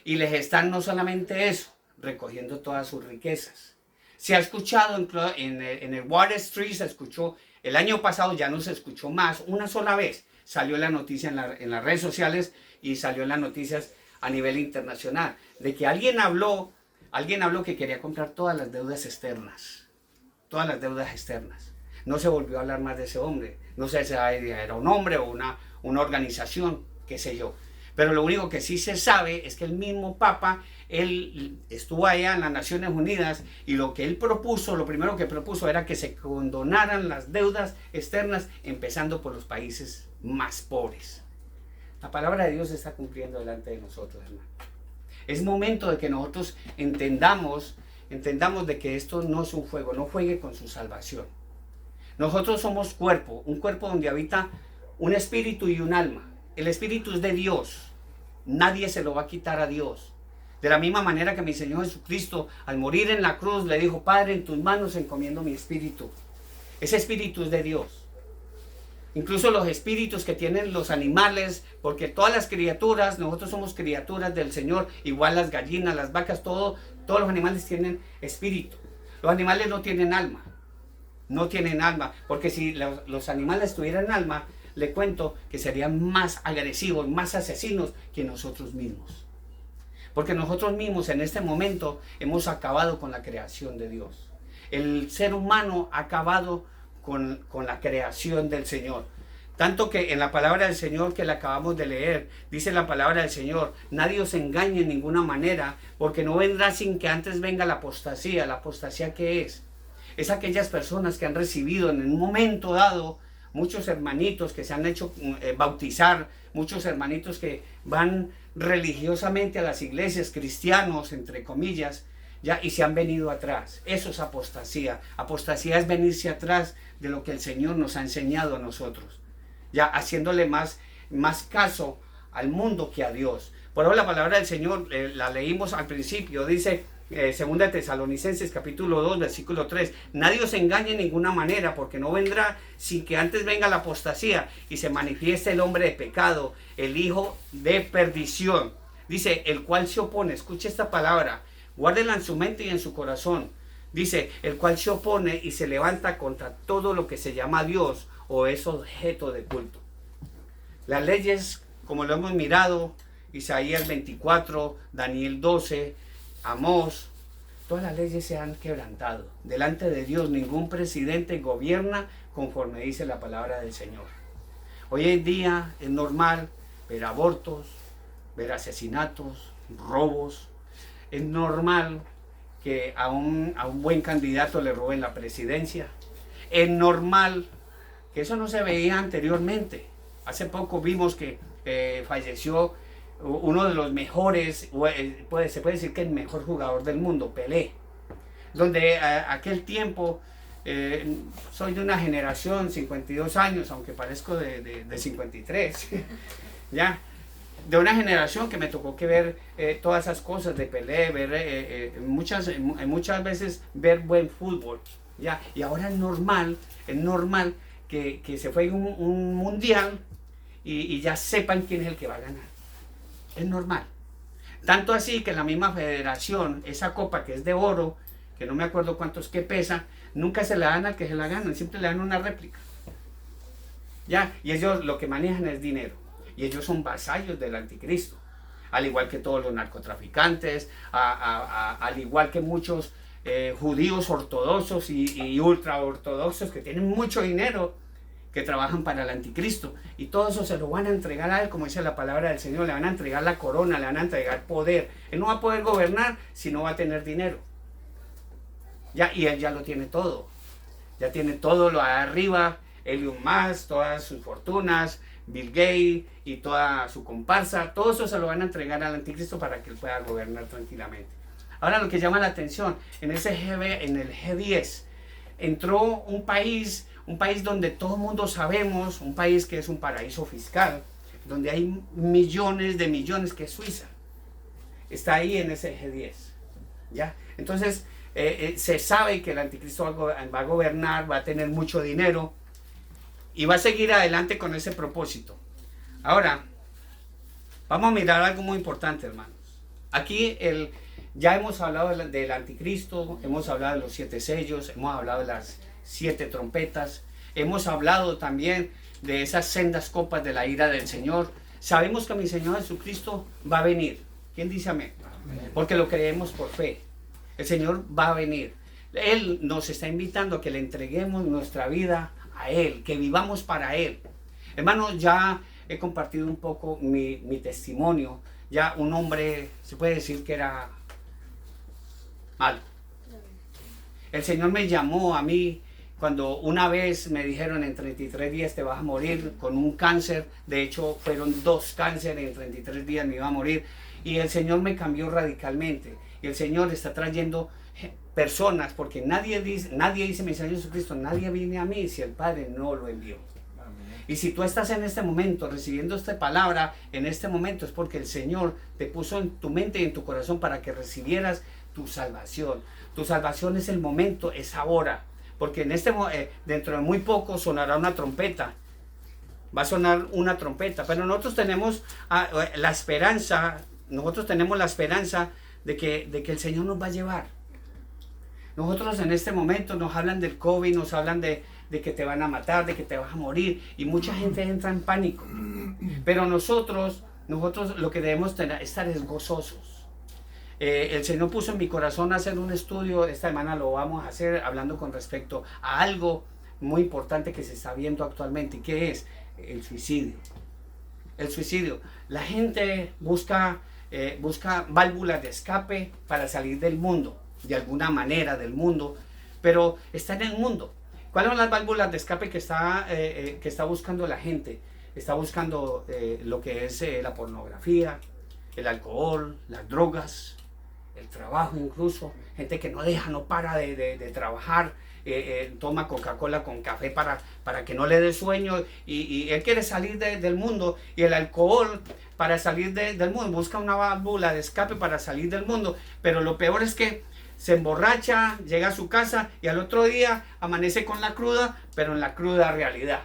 Y les están no solamente eso, recogiendo todas sus riquezas. Se ha escuchado en el Wall Street, se escuchó, el año pasado ya no se escuchó más, una sola vez salió la noticia en las redes sociales y salió en las noticias a nivel internacional, de que alguien habló que quería comprar todas las deudas externas. Todas las deudas externas. No se volvió a hablar más de ese hombre. No sé si era un hombre o una organización, qué sé yo. Pero lo único que sí se sabe es que el mismo Papa, él estuvo allá en las Naciones Unidas y lo primero que propuso era que se condonaran las deudas externas, empezando por los países más pobres. La palabra de Dios se está cumpliendo delante de nosotros, hermano. Es momento de que nosotros entendamos de que esto no es un juego, no juegue con su salvación. Nosotros somos cuerpo, un cuerpo donde habita un espíritu y un alma. El espíritu es de Dios, nadie se lo va a quitar a Dios. De la misma manera que mi Señor Jesucristo, al morir en la cruz, le dijo, Padre, en tus manos encomiendo mi espíritu. Ese espíritu es de Dios. Incluso los espíritus que tienen los animales, porque todas las criaturas, nosotros somos criaturas del Señor, igual las gallinas, las vacas, todos los animales tienen espíritu. Los animales no tienen alma, porque si los animales tuvieran alma, le cuento que serían más agresivos, más asesinos que nosotros mismos. Porque nosotros mismos en este momento hemos acabado con la creación de Dios. El ser humano ha acabado con la creación del Señor. Tanto que en la palabra del Señor que la acabamos de leer, dice la palabra del Señor, nadie os engañe en ninguna manera, porque no vendrá sin que antes venga la apostasía. ¿La apostasía qué es? Es aquellas personas que han recibido en un momento dado, muchos hermanitos que se han hecho bautizar, muchos hermanitos que van religiosamente a las iglesias, cristianos, entre comillas, ya, y se han venido atrás. Eso es apostasía. Apostasía es venirse atrás de lo que el Señor nos ha enseñado a nosotros, ya haciéndole más caso al mundo que a Dios. Por eso la palabra del Señor, la leímos al principio, dice, 2 Tesalonicenses capítulo 2 versículo 3, nadie os engañe en ninguna manera, porque no vendrá sin que antes venga la apostasía y se manifieste el hombre de pecado, el hijo de perdición. Dice, el cual se opone, escuche esta palabra, guárdela en su mente y en su corazón. Dice, el cual se opone y se levanta contra todo lo que se llama Dios o es objeto de culto. Las leyes, como lo hemos mirado, Isaías 24, Daniel 12, Amós, todas las leyes se han quebrantado. Delante de Dios ningún presidente gobierna conforme dice la palabra del Señor. Hoy en día es normal ver abortos, ver asesinatos, robos. Es normal que a un buen candidato le roben la presidencia. Es normal que eso no se veía anteriormente. Hace poco vimos que falleció uno de los mejores, se puede decir que el mejor jugador del mundo, Pelé. Donde aquel tiempo, soy de una generación, 52 años, aunque parezco de 53, ya, de una generación que me tocó que ver todas esas cosas de Pelé, ver muchas veces ver buen fútbol, ya, y ahora es normal que se juegue un mundial y ya sepan quién es el que va a ganar. Es normal. Tanto así que la misma federación, esa copa que es de oro, que no me acuerdo cuántos que pesa, nunca se la dan al que se la ganan, siempre le dan una réplica. ¿Ya? Y ellos lo que manejan es dinero. Y ellos son vasallos del anticristo. Al igual que todos los narcotraficantes, al igual que muchos judíos ortodoxos y ultra ortodoxos que tienen mucho dinero, que trabajan para el anticristo, y todo eso se lo van a entregar a él, como dice la palabra del Señor. Le van a entregar la corona, le van a entregar poder. Él no va a poder gobernar si no va a tener dinero. Ya, y él ya lo tiene todo. Ya tiene todo lo de arriba, Elon Musk, todas sus fortunas, Bill Gates y toda su comparsa, todo eso se lo van a entregar al anticristo para que él pueda gobernar tranquilamente. Ahora, lo que llama la atención, en el G10 entró un país donde todo el mundo sabemos, un país que es un paraíso fiscal, donde hay millones de millones, que es Suiza. Está ahí en ese G10. ¿Ya? Entonces, se sabe que el anticristo va a gobernar, va a tener mucho dinero y va a seguir adelante con ese propósito. Ahora, vamos a mirar algo muy importante, hermanos. Aquí ya hemos hablado del anticristo, hemos hablado de los 7 sellos, hemos hablado de las 7 trompetas, hemos hablado también de esas sendas copas de la ira del Señor. Sabemos que mi Señor Jesucristo va a venir. ¿Quién dice amén? Amén. Porque lo creemos por fe. El Señor va a venir. Él nos está invitando a que le entreguemos nuestra vida a Él, que vivamos para Él. Hermano, ya he compartido un poco mi testimonio. Ya un hombre, se puede decir que era malo. El Señor me llamó a mí cuando una vez me dijeron: en 33 días te vas a morir con un cáncer. De hecho, fueron 2 cánceres, en 33 días me iba a morir. Y el Señor me cambió radicalmente. Y el Señor está trayendo personas, porque nadie dice, mi Señor Jesucristo, nadie viene a mí si el Padre no lo envió. Amén. Y si tú estás en este momento recibiendo esta palabra, en este momento es porque el Señor te puso en tu mente y en tu corazón para que recibieras tu salvación. Tu salvación es el momento, es ahora. Porque dentro de muy poco sonará una trompeta. Va a sonar una trompeta. Pero nosotros tenemos la esperanza, de que el Señor nos va a llevar. Nosotros en este momento nos hablan del COVID, nos hablan de que te van a matar, de que te vas a morir, y mucha gente entra en pánico. Pero nosotros lo que debemos estar es gozosos. El Señor puso en mi corazón hacer un estudio, esta semana lo vamos a hacer, hablando con respecto a algo muy importante que se está viendo actualmente, que es el suicidio. El suicidio. La gente busca válvulas de escape para salir del mundo, de alguna manera del mundo, pero está en el mundo. ¿Cuáles son las válvulas de escape que está buscando la gente? Está buscando lo que es la pornografía, el alcohol, las drogas, el trabajo incluso. Gente que no para de trabajar, toma Coca-Cola con café para que no le dé sueño, y él quiere salir del mundo, y el alcohol para salir del mundo, busca una válvula de escape para salir del mundo. Pero lo peor es que se emborracha, llega a su casa y al otro día amanece con la cruda, pero en la cruda realidad.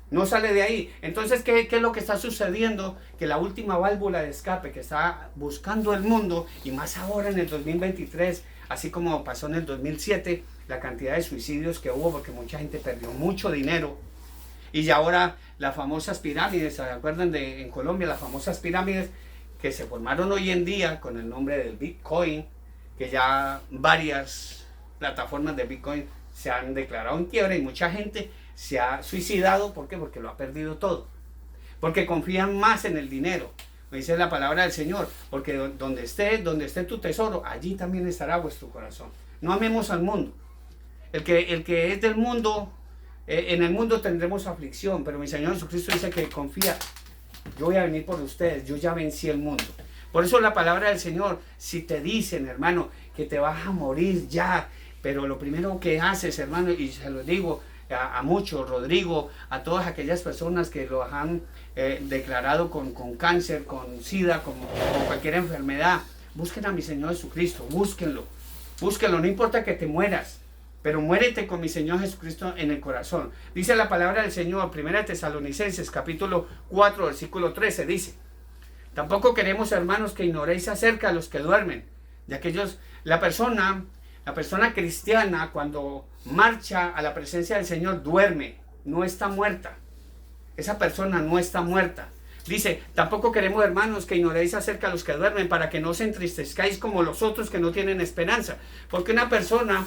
No sale de ahí. Entonces, ¿qué es lo que está sucediendo? Que la última válvula de escape que está buscando el mundo, y más ahora en el 2023, así como pasó en el 2007, la cantidad de suicidios que hubo, porque mucha gente perdió mucho dinero. Y ahora las famosas pirámides, ¿se acuerdan en Colombia, las famosas pirámides que se formaron hoy en día con el nombre del Bitcoin, que ya varias plataformas de Bitcoin se han declarado en quiebra y mucha gente se ha suicidado? ¿Por qué? Porque lo ha perdido todo. Porque confían más en el dinero. Me dice la palabra del Señor, porque donde esté tu tesoro, allí también estará vuestro corazón. No amemos al mundo. El que es del mundo, en el mundo tendremos aflicción, pero mi Señor Jesucristo dice que confía yo voy a venir por ustedes, yo ya vencí el mundo. Por eso la palabra del Señor, si te dicen, hermano, que te vas a morir ya, pero lo primero que haces, hermano, y se lo digo a muchos, Rodrigo, a todas aquellas personas que lo han declarado con cáncer, con SIDA, con cualquier enfermedad, busquen a mi Señor Jesucristo, búsquenlo, no importa que te mueras, pero muérete con mi Señor Jesucristo en el corazón. Dice la palabra del Señor, 1 Tesalonicenses, capítulo 4, versículo 13, dice: tampoco queremos, hermanos, que ignoréis acerca de los que duermen, de aquellos, la persona cristiana, cuando marcha a la presencia del Señor, duerme, no está muerta. Esa persona no está muerta. Dice, tampoco queremos, hermanos, que ignoréis acerca de los que duermen, para que no os entristezcáis como los otros que no tienen esperanza. Porque una persona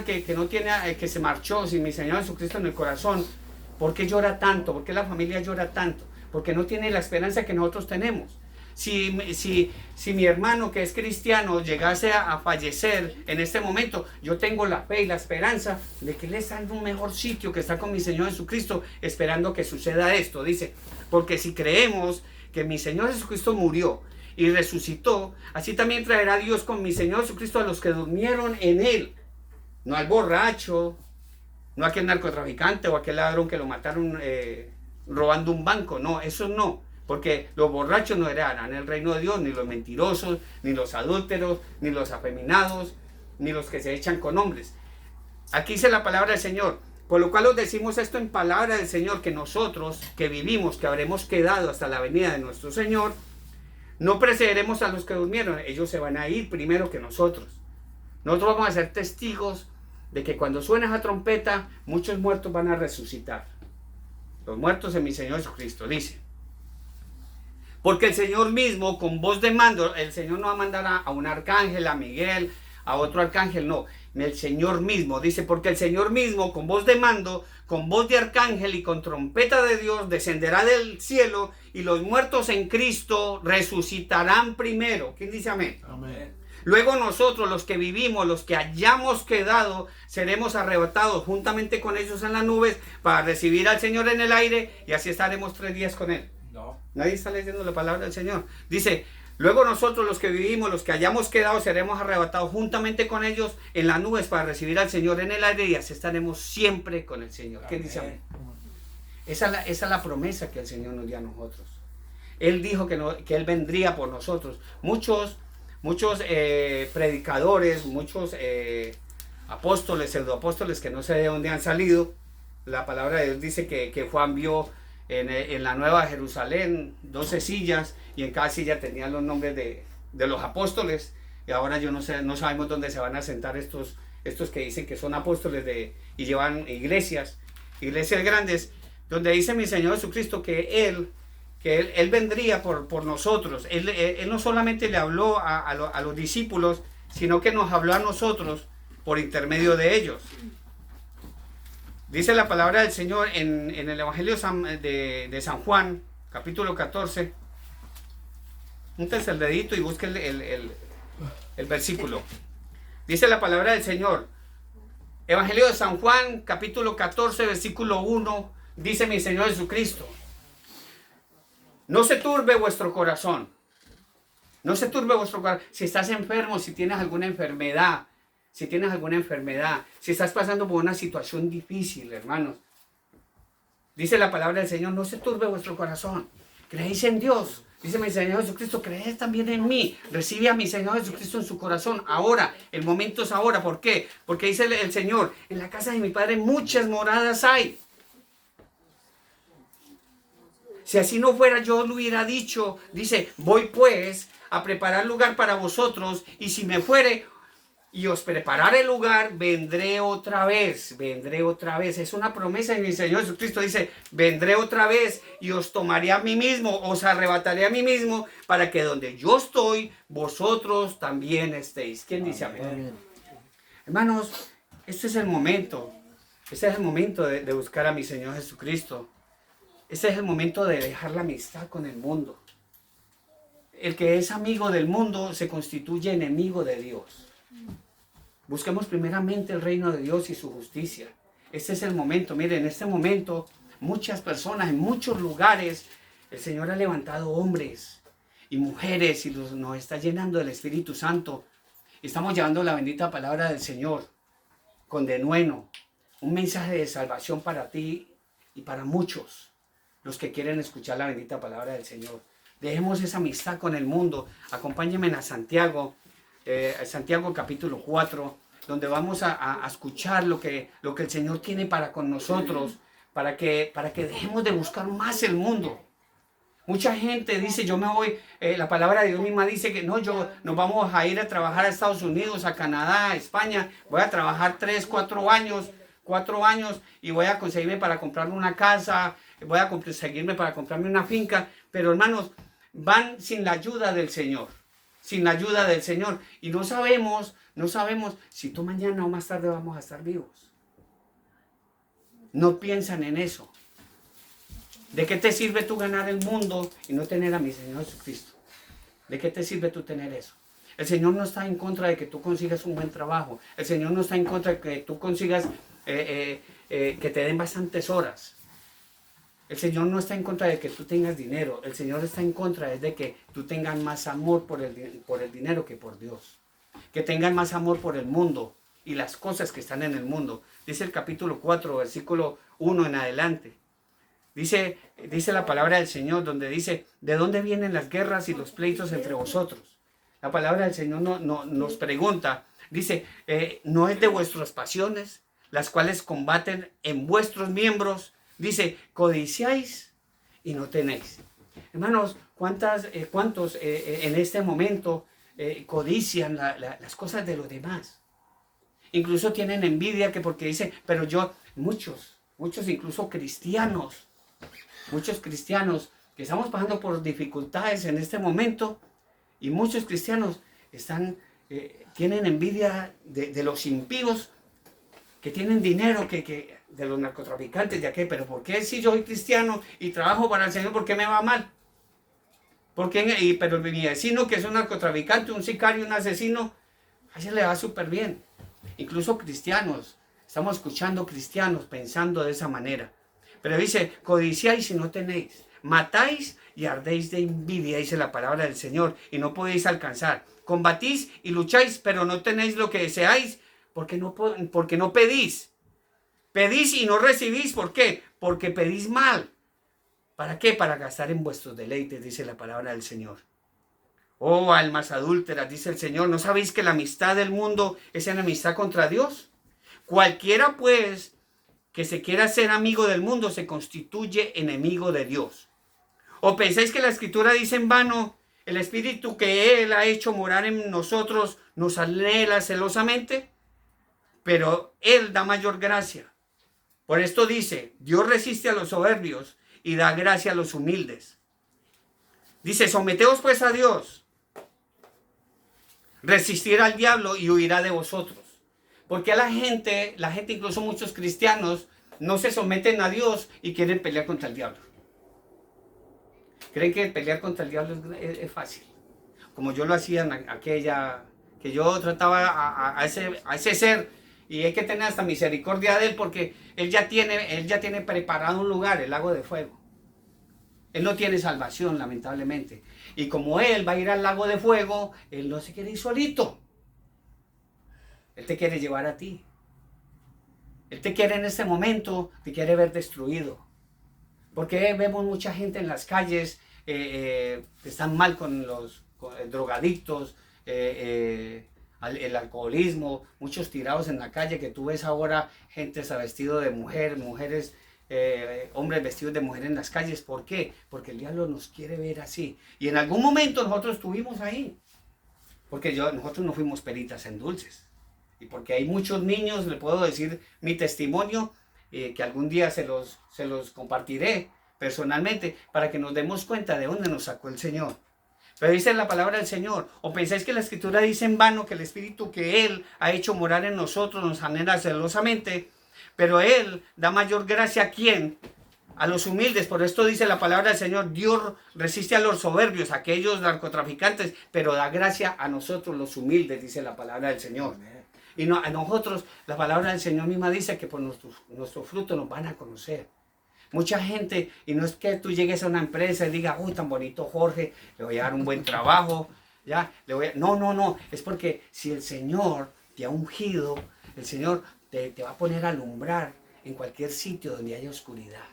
que no tiene, que se marchó sin mi Señor Jesucristo en el corazón, ¿por qué llora tanto? ¿Por qué la familia llora tanto? Porque no tiene la esperanza que nosotros tenemos. Si mi hermano que es cristiano llegase a fallecer en este momento, yo tengo la fe y la esperanza de que él está en un mejor sitio, que está con mi Señor Jesucristo, esperando que suceda esto. Dice, porque si creemos que mi Señor Jesucristo murió y resucitó, así también traerá Dios con mi Señor Jesucristo a los que durmieron en él. No al borracho, no a aquel narcotraficante o a aquel ladrón que lo mataron robando un banco. No, eso no. Porque los borrachos no heredarán el reino de Dios, ni los mentirosos, ni los adúlteros, ni los afeminados, ni los que se echan con hombres. Aquí dice la palabra del Señor. Por lo cual os decimos esto en palabra del Señor, que nosotros que vivimos, que habremos quedado hasta la venida de nuestro Señor, no precederemos a los que durmieron. Ellos se van a ir primero que nosotros. Nosotros vamos a ser testigos de que cuando suene esa trompeta, muchos muertos van a resucitar. Los muertos en mi Señor Jesucristo, dice. Porque el Señor mismo, con voz de mando, el Señor no va a mandar a un arcángel, a Miguel, a otro arcángel, no. El Señor mismo, dice, porque el Señor mismo, con voz de mando, con voz de arcángel y con trompeta de Dios, descenderá del cielo, y los muertos en Cristo resucitarán primero. ¿Quién dice amén? Amén. Luego nosotros, los que vivimos, los que hayamos quedado, seremos arrebatados juntamente con ellos en las nubes para recibir al Señor en el aire, y así estaremos 3 días con Él. No. Nadie está leyendo la palabra del Señor. Dice, luego nosotros, los que vivimos, los que hayamos quedado, seremos arrebatados juntamente con ellos en las nubes para recibir al Señor en el aire, y así estaremos siempre con el Señor. ¿Quién dice amén? Esa es la promesa que el Señor nos dio a nosotros. Él dijo que Él vendría por nosotros. Muchos predicadores, muchos apóstoles, pseudoapóstoles que no sé de dónde han salido. La palabra de Dios dice que Juan vio en la Nueva Jerusalén 12 sillas, y en cada silla tenían los nombres de los apóstoles, y ahora yo no sé, no sabemos dónde se van a sentar estos que dicen que son apóstoles y llevan iglesias grandes, donde dice mi Señor Jesucristo que Él vendría por nosotros. Él no solamente le habló a los discípulos, sino que nos habló a nosotros por intermedio de ellos. Dice la palabra del Señor en el Evangelio de San Juan, capítulo 14. Úntense el dedito y busquen el versículo. Dice la palabra del Señor. Evangelio de San Juan, capítulo 14, versículo 1. Dice mi Señor Jesucristo: no se turbe vuestro corazón. No se turbe vuestro corazón. Si estás enfermo, si tienes alguna enfermedad, si estás pasando por una situación difícil, hermanos, dice la palabra del Señor, no se turbe vuestro corazón. Creéis en Dios. Dice mi Señor Jesucristo, creed también en mí. Recibe a mi Señor Jesucristo en su corazón. Ahora, el momento es ahora. ¿Por qué? Porque dice el Señor, en la casa de mi Padre muchas moradas hay. Si así no fuera, yo lo hubiera dicho. Dice, voy pues a preparar lugar para vosotros, y si me fuere y os prepararé el lugar, vendré otra vez. Es una promesa de mi Señor Jesucristo. Dice, vendré otra vez y os tomaré a mí mismo, os arrebataré a mí mismo, para que donde yo estoy, vosotros también estéis. ¿Quién dice amén? Amén. Hermanos, este es el momento. Este es el momento de buscar a mi Señor Jesucristo. Este es el momento de dejar la amistad con el mundo. El que es amigo del mundo se constituye enemigo de Dios. Busquemos primeramente el reino de Dios y su justicia. Este es el momento. Miren, en este momento muchas personas en muchos lugares El Señor ha levantado hombres y mujeres y nos está llenando del Espíritu Santo. Estamos llevando la bendita palabra del Señor con denuedo, un mensaje de salvación para ti y para muchos, los que quieren escuchar la bendita palabra del Señor. Dejemos esa amistad con el mundo. Acompáñenme a Santiago, Santiago capítulo 4, donde vamos a escuchar lo que el Señor tiene para con nosotros, para que dejemos de buscar más el mundo. Mucha gente dice, yo me voy, la palabra de Dios misma dice que no, nos vamos a ir a trabajar a Estados Unidos, a Canadá, a España, voy a trabajar 3, 4 años, 4 años y voy a conseguirme para comprarme una casa, voy a conseguirme para comprarme una finca, pero hermanos, van sin la ayuda del Señor, sin la ayuda del Señor, y no sabemos si tú mañana o más tarde vamos a estar vivos. No piensan en eso. ¿De qué te sirve tú ganar el mundo y no tener a mi Señor Jesucristo? ¿De qué te sirve tú tener eso? El Señor no está en contra de que tú consigas un buen trabajo. El Señor no está en contra de que tú consigas que te den bastantes horas. El Señor no está en contra de que tú tengas dinero. El Señor está en contra de que tú tengas más amor por el dinero que por Dios. Que tengas más amor por el mundo y las cosas que están en el mundo. Dice el capítulo 4, versículo 1 en adelante. Dice la palabra del Señor, donde dice, ¿de dónde vienen las guerras y los pleitos entre vosotros? La palabra del Señor nos pregunta, dice, ¿no es de vuestras pasiones, las cuales combaten en vuestros miembros? Dice, codiciáis y no tenéis. Hermanos, ¿cuántos en este momento codician las cosas de los demás? Incluso tienen envidia que porque dice, pero muchos incluso cristianos, muchos cristianos que estamos pasando por dificultades en este momento, y muchos cristianos tienen envidia de los impíos que tienen dinero, de los narcotraficantes, de pero ¿por qué si yo soy cristiano y trabajo para el Señor, por qué me va mal? Pero mi vecino que es un narcotraficante, un sicario, un asesino, a ese le va súper bien. Incluso cristianos, estamos escuchando cristianos pensando de esa manera. Pero dice, codiciáis y no tenéis, matáis y ardéis de envidia, dice la palabra del Señor, y no podéis alcanzar. Combatís y lucháis, pero no tenéis lo que deseáis, porque no pedís. Pedís y no recibís, ¿por qué? Porque pedís mal. ¿Para qué? Para gastar en vuestros deleites, dice la palabra del Señor. Oh, almas adúlteras, dice el Señor, ¿no sabéis que la amistad del mundo es enemistad contra Dios? Cualquiera, pues, que se quiera ser amigo del mundo se constituye enemigo de Dios. ¿O pensáis que la Escritura dice en vano, el Espíritu que Él ha hecho morar en nosotros nos anhela celosamente? Pero Él da mayor gracia. Por esto dice, Dios resiste a los soberbios y da gracia a los humildes. Dice, someteos pues a Dios, resistir al diablo y huirá de vosotros. Porque a la gente incluso muchos cristianos, no se someten a Dios y quieren pelear contra el diablo. Creen que pelear contra el diablo es fácil. Como yo lo hacía en aquella, que yo trataba a ese ser, y hay que tener hasta misericordia de él, porque él ya tiene preparado un lugar, el lago de fuego. Él no tiene salvación, lamentablemente. Y como él va a ir al lago de fuego, él no se quiere ir solito. Él te quiere llevar a ti. Él te quiere en este momento, te quiere ver destruido. Porque vemos mucha gente en las calles que están mal con los drogadictos, el alcoholismo, muchos tirados en la calle, que tú ves ahora gente vestido de mujer, mujeres, hombres vestidos de mujer en las calles. ¿Por qué? Porque el diablo nos quiere ver así. Y en algún momento nosotros estuvimos ahí. Porque nosotros no fuimos peritas en dulces. Y porque hay muchos niños, le puedo decir mi testimonio, que algún día se los compartiré personalmente, para que nos demos cuenta de dónde nos sacó el Señor. Pero dice la palabra del Señor, ¿o pensáis que la Escritura dice en vano que el Espíritu que Él ha hecho morar en nosotros nos anhela celosamente? Pero Él da mayor gracia ¿a quién? A los humildes. Por esto dice la palabra del Señor, Dios resiste a los soberbios, a aquellos narcotraficantes, pero da gracia a nosotros los humildes, dice la palabra del Señor. Y a nosotros, la palabra del Señor misma dice que por nuestro fruto nos van a conocer. Mucha gente, y no es que tú llegues a una empresa y digas, uy, tan bonito Jorge, le voy a dar un buen trabajo, ya, no, no, no, es porque si el Señor te ha ungido, el Señor te va a poner a alumbrar en cualquier sitio donde haya oscuridad.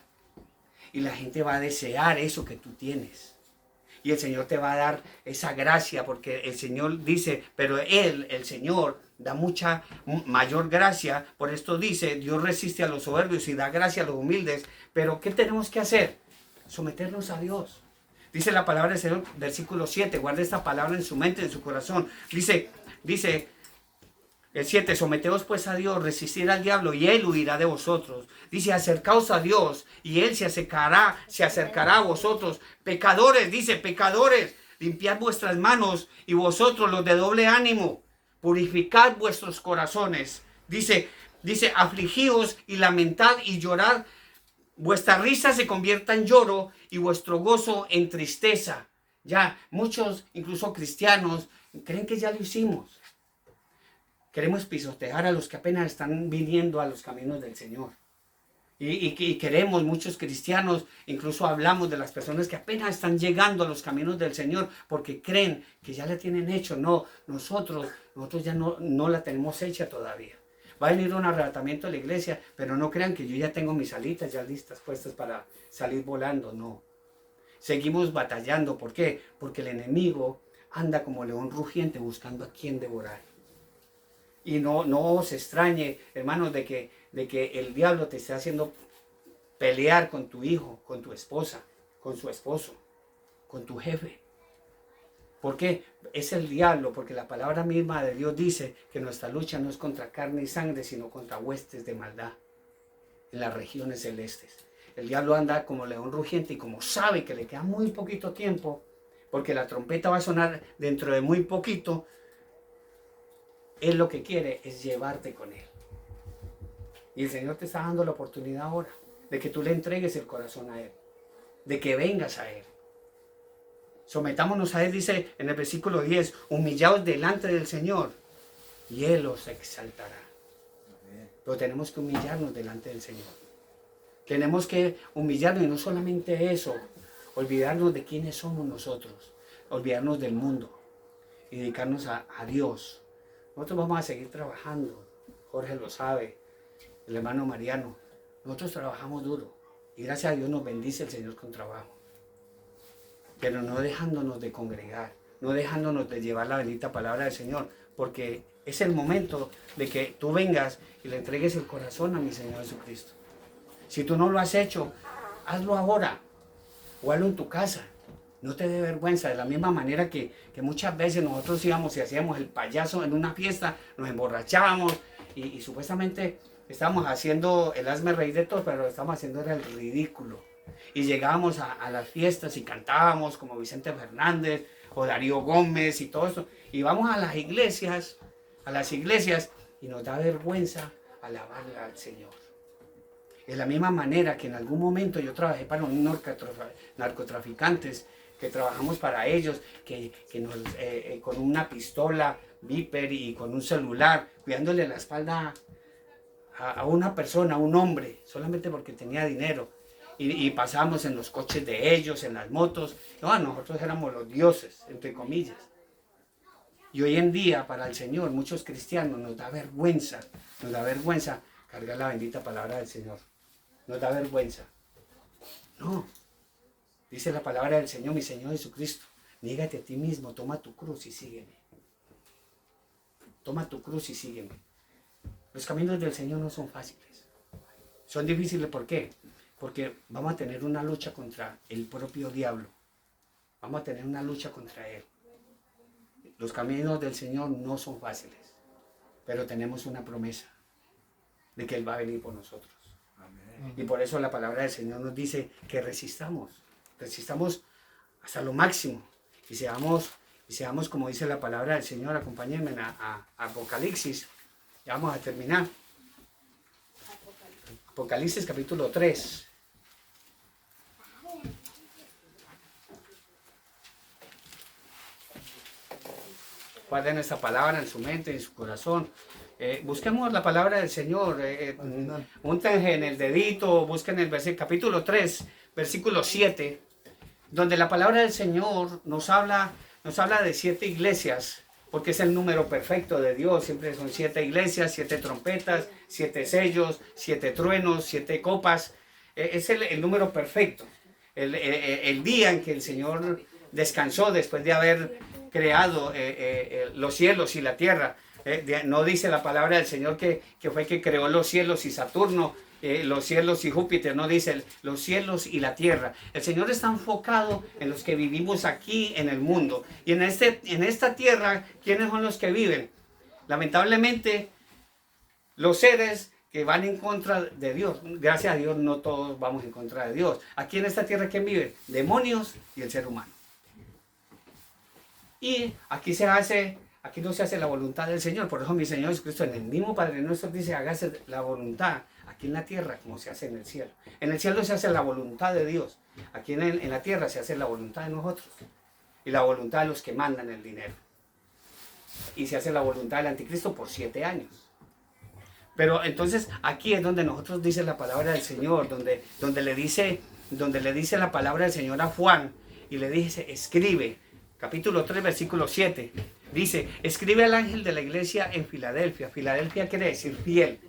Y la gente va a desear eso que tú tienes. Y el Señor te va a dar esa gracia, porque el Señor dice, pero Él, el Señor, da mucha mayor gracia. Por esto dice, Dios resiste a los soberbios y da gracia a los humildes. Pero ¿qué tenemos que hacer? Someternos a Dios. Dice la palabra del Señor, versículo 7, guarda esta palabra en su mente, en su corazón. Dice el 7, someteos pues a Dios, resistir al diablo y Él huirá de vosotros. Dice, acercaos a Dios y Él se acercará a vosotros. Pecadores, dice, pecadores, limpiad vuestras manos y vosotros los de doble ánimo, purificad vuestros corazones. Dice, afligíos y lamentad y llorad. Vuestra risa se convierta en lloro y vuestro gozo en tristeza. Ya, muchos, incluso cristianos, creen que ya lo hicimos. Queremos pisotear a los que apenas están viniendo a los caminos del Señor. Y queremos, muchos cristianos, incluso hablamos de las personas que apenas están llegando a los caminos del Señor porque creen que ya la tienen hecho. No, nosotros ya no la tenemos hecha todavía. Va a venir un arrebatamiento de la iglesia, pero no crean que yo ya tengo mis alitas ya listas, puestas para salir volando. No. Seguimos batallando. ¿Por qué? Porque el enemigo anda como león rugiente buscando a quien devorar. Y no os extrañe, hermanos, de que el diablo te esté haciendo pelear con tu hijo, con tu esposa, con su esposo, con tu jefe. ¿Por qué? Es el diablo, porque la palabra misma de Dios dice que nuestra lucha no es contra carne y sangre, sino contra huestes de maldad en las regiones celestes. El diablo anda como león rugiente y como sabe que le queda muy poquito tiempo, porque la trompeta va a sonar dentro de muy poquito, Él lo que quiere es llevarte con Él. Y el Señor te está dando la oportunidad ahora de que tú le entregues el corazón a Él, de que vengas a Él. Sometámonos a Él, dice en el versículo 10, humillaos delante del Señor y Él os exaltará. Pero tenemos que humillarnos delante del Señor. Tenemos que humillarnos y no solamente eso, olvidarnos de quiénes somos nosotros, olvidarnos del mundo y dedicarnos a Dios. Nosotros vamos a seguir trabajando, Jorge lo sabe, el hermano Mariano. Nosotros trabajamos duro y gracias a Dios nos bendice el Señor con trabajo. Pero no dejándonos de congregar, no dejándonos de llevar la bendita palabra del Señor, porque es el momento de que tú vengas y le entregues el corazón a mi Señor Jesucristo. Si tú no lo has hecho, hazlo ahora o hazlo en tu casa. No te dé vergüenza, de la misma manera que muchas veces nosotros íbamos y hacíamos el payaso en una fiesta, nos emborrachábamos y supuestamente estábamos haciendo el hazme reír de todos, pero lo que estábamos haciendo era el ridículo. Y llegábamos a las fiestas y cantábamos como Vicente Fernández o Darío Gómez y todo eso. Y vamos a las iglesias y nos da vergüenza alabarle al Señor. De la misma manera que en algún momento yo trabajé para unos narcotraficantes, que trabajamos para ellos, que nos, con una pistola Viper y con un celular, cuidándole la espalda a una persona, a un hombre, solamente porque tenía dinero. Y pasábamos en los coches de ellos, en las motos. No, nosotros éramos los dioses, entre comillas. Y hoy en día, para el Señor, muchos cristianos nos da vergüenza cargar la bendita palabra del Señor. Nos da vergüenza. No. Dice la palabra del Señor, mi Señor Jesucristo, niégate a ti mismo, toma tu cruz y sígueme. Toma tu cruz y sígueme. Los caminos del Señor no son fáciles. Son difíciles, ¿por qué? Porque vamos a tener una lucha contra el propio diablo. Vamos a tener una lucha contra él. Los caminos del Señor no son fáciles, pero tenemos una promesa de que Él va a venir por nosotros. Amén. Y por eso la palabra del Señor nos dice que resistamos hasta lo máximo y seamos como dice la palabra del Señor. Acompáñenme a Apocalipsis. Ya vamos a terminar. Apocalipsis capítulo 3. Guarden esta palabra en su mente, en su corazón. Busquemos la palabra del Señor. Úntense en el dedito, busquen el versículo, capítulo 3, versículo 7, donde la palabra del Señor nos habla de 7 iglesias, porque es el número perfecto de Dios. Siempre son 7 iglesias, 7 trompetas, 7 sellos, 7 truenos, 7 copas. Es el número perfecto. El día en que el Señor descansó después de haber creado los cielos y la tierra. No dice la palabra del Señor que fue que creó los cielos y Saturno, los cielos y Júpiter, no dice los cielos y la tierra. El Señor está enfocado en los que vivimos aquí en el mundo. Y en esta tierra, ¿quiénes son los que viven? Lamentablemente, los seres que van en contra de Dios. Gracias a Dios no todos vamos en contra de Dios. Aquí en esta tierra, ¿quién vive? Demonios y el ser humano. Y aquí no se hace la voluntad del Señor. Por eso mi Señor Jesucristo en el mismo Padre Nuestro dice, hágase la voluntad aquí en la tierra como se hace en el cielo. En el cielo se hace la voluntad de Dios. Aquí en la tierra se hace la voluntad de nosotros. Y la voluntad de los que mandan el dinero. Y se hace la voluntad del anticristo por 7 años. Pero entonces aquí es donde nosotros dice la palabra del Señor, donde le dice la palabra del Señor a Juan y le dice, escribe, capítulo 3, versículo 7, dice, escribe al ángel de la iglesia en Filadelfia. Filadelfia quiere decir fiel,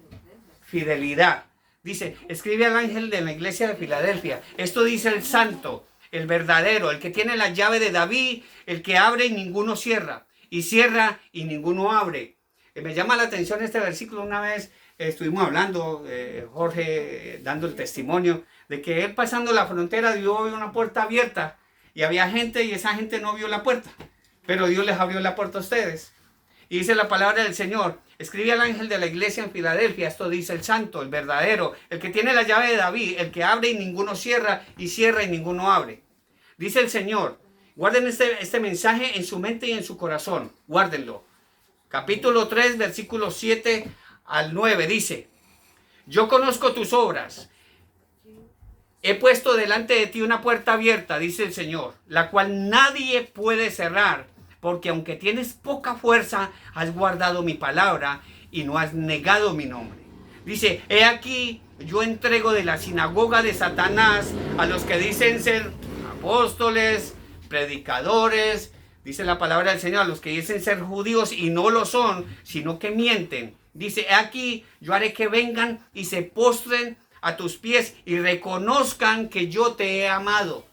fidelidad. Dice, escribe al ángel de la iglesia de Filadelfia. Esto dice el santo, el verdadero, el que tiene la llave de David, el que abre y ninguno cierra, y cierra y ninguno abre. Me llama la atención este versículo. Una vez estuvimos hablando, Jorge dando el testimonio de que él pasando la frontera vio una puerta abierta y había gente y esa gente no vio la puerta, pero Dios les abrió la puerta a ustedes. Y dice la palabra del Señor, escribe al ángel de la iglesia en Filadelfia, esto dice el santo, el verdadero, el que tiene la llave de David, el que abre y ninguno cierra, y cierra y ninguno abre. Dice el Señor, guarden este mensaje en su mente y en su corazón, guárdenlo. Capítulo 3, versículos 7 al 9, dice, yo conozco tus obras, he puesto delante de ti una puerta abierta, dice el Señor, la cual nadie puede cerrar, porque aunque tienes poca fuerza, has guardado mi palabra y no has negado mi nombre. Dice, he aquí, yo entrego de la sinagoga de Satanás a los que dicen ser apóstoles, predicadores, dice la palabra del Señor, a los que dicen ser judíos y no lo son, sino que mienten. Dice, he aquí, yo haré que vengan y se postren a tus pies y reconozcan que yo te he amado.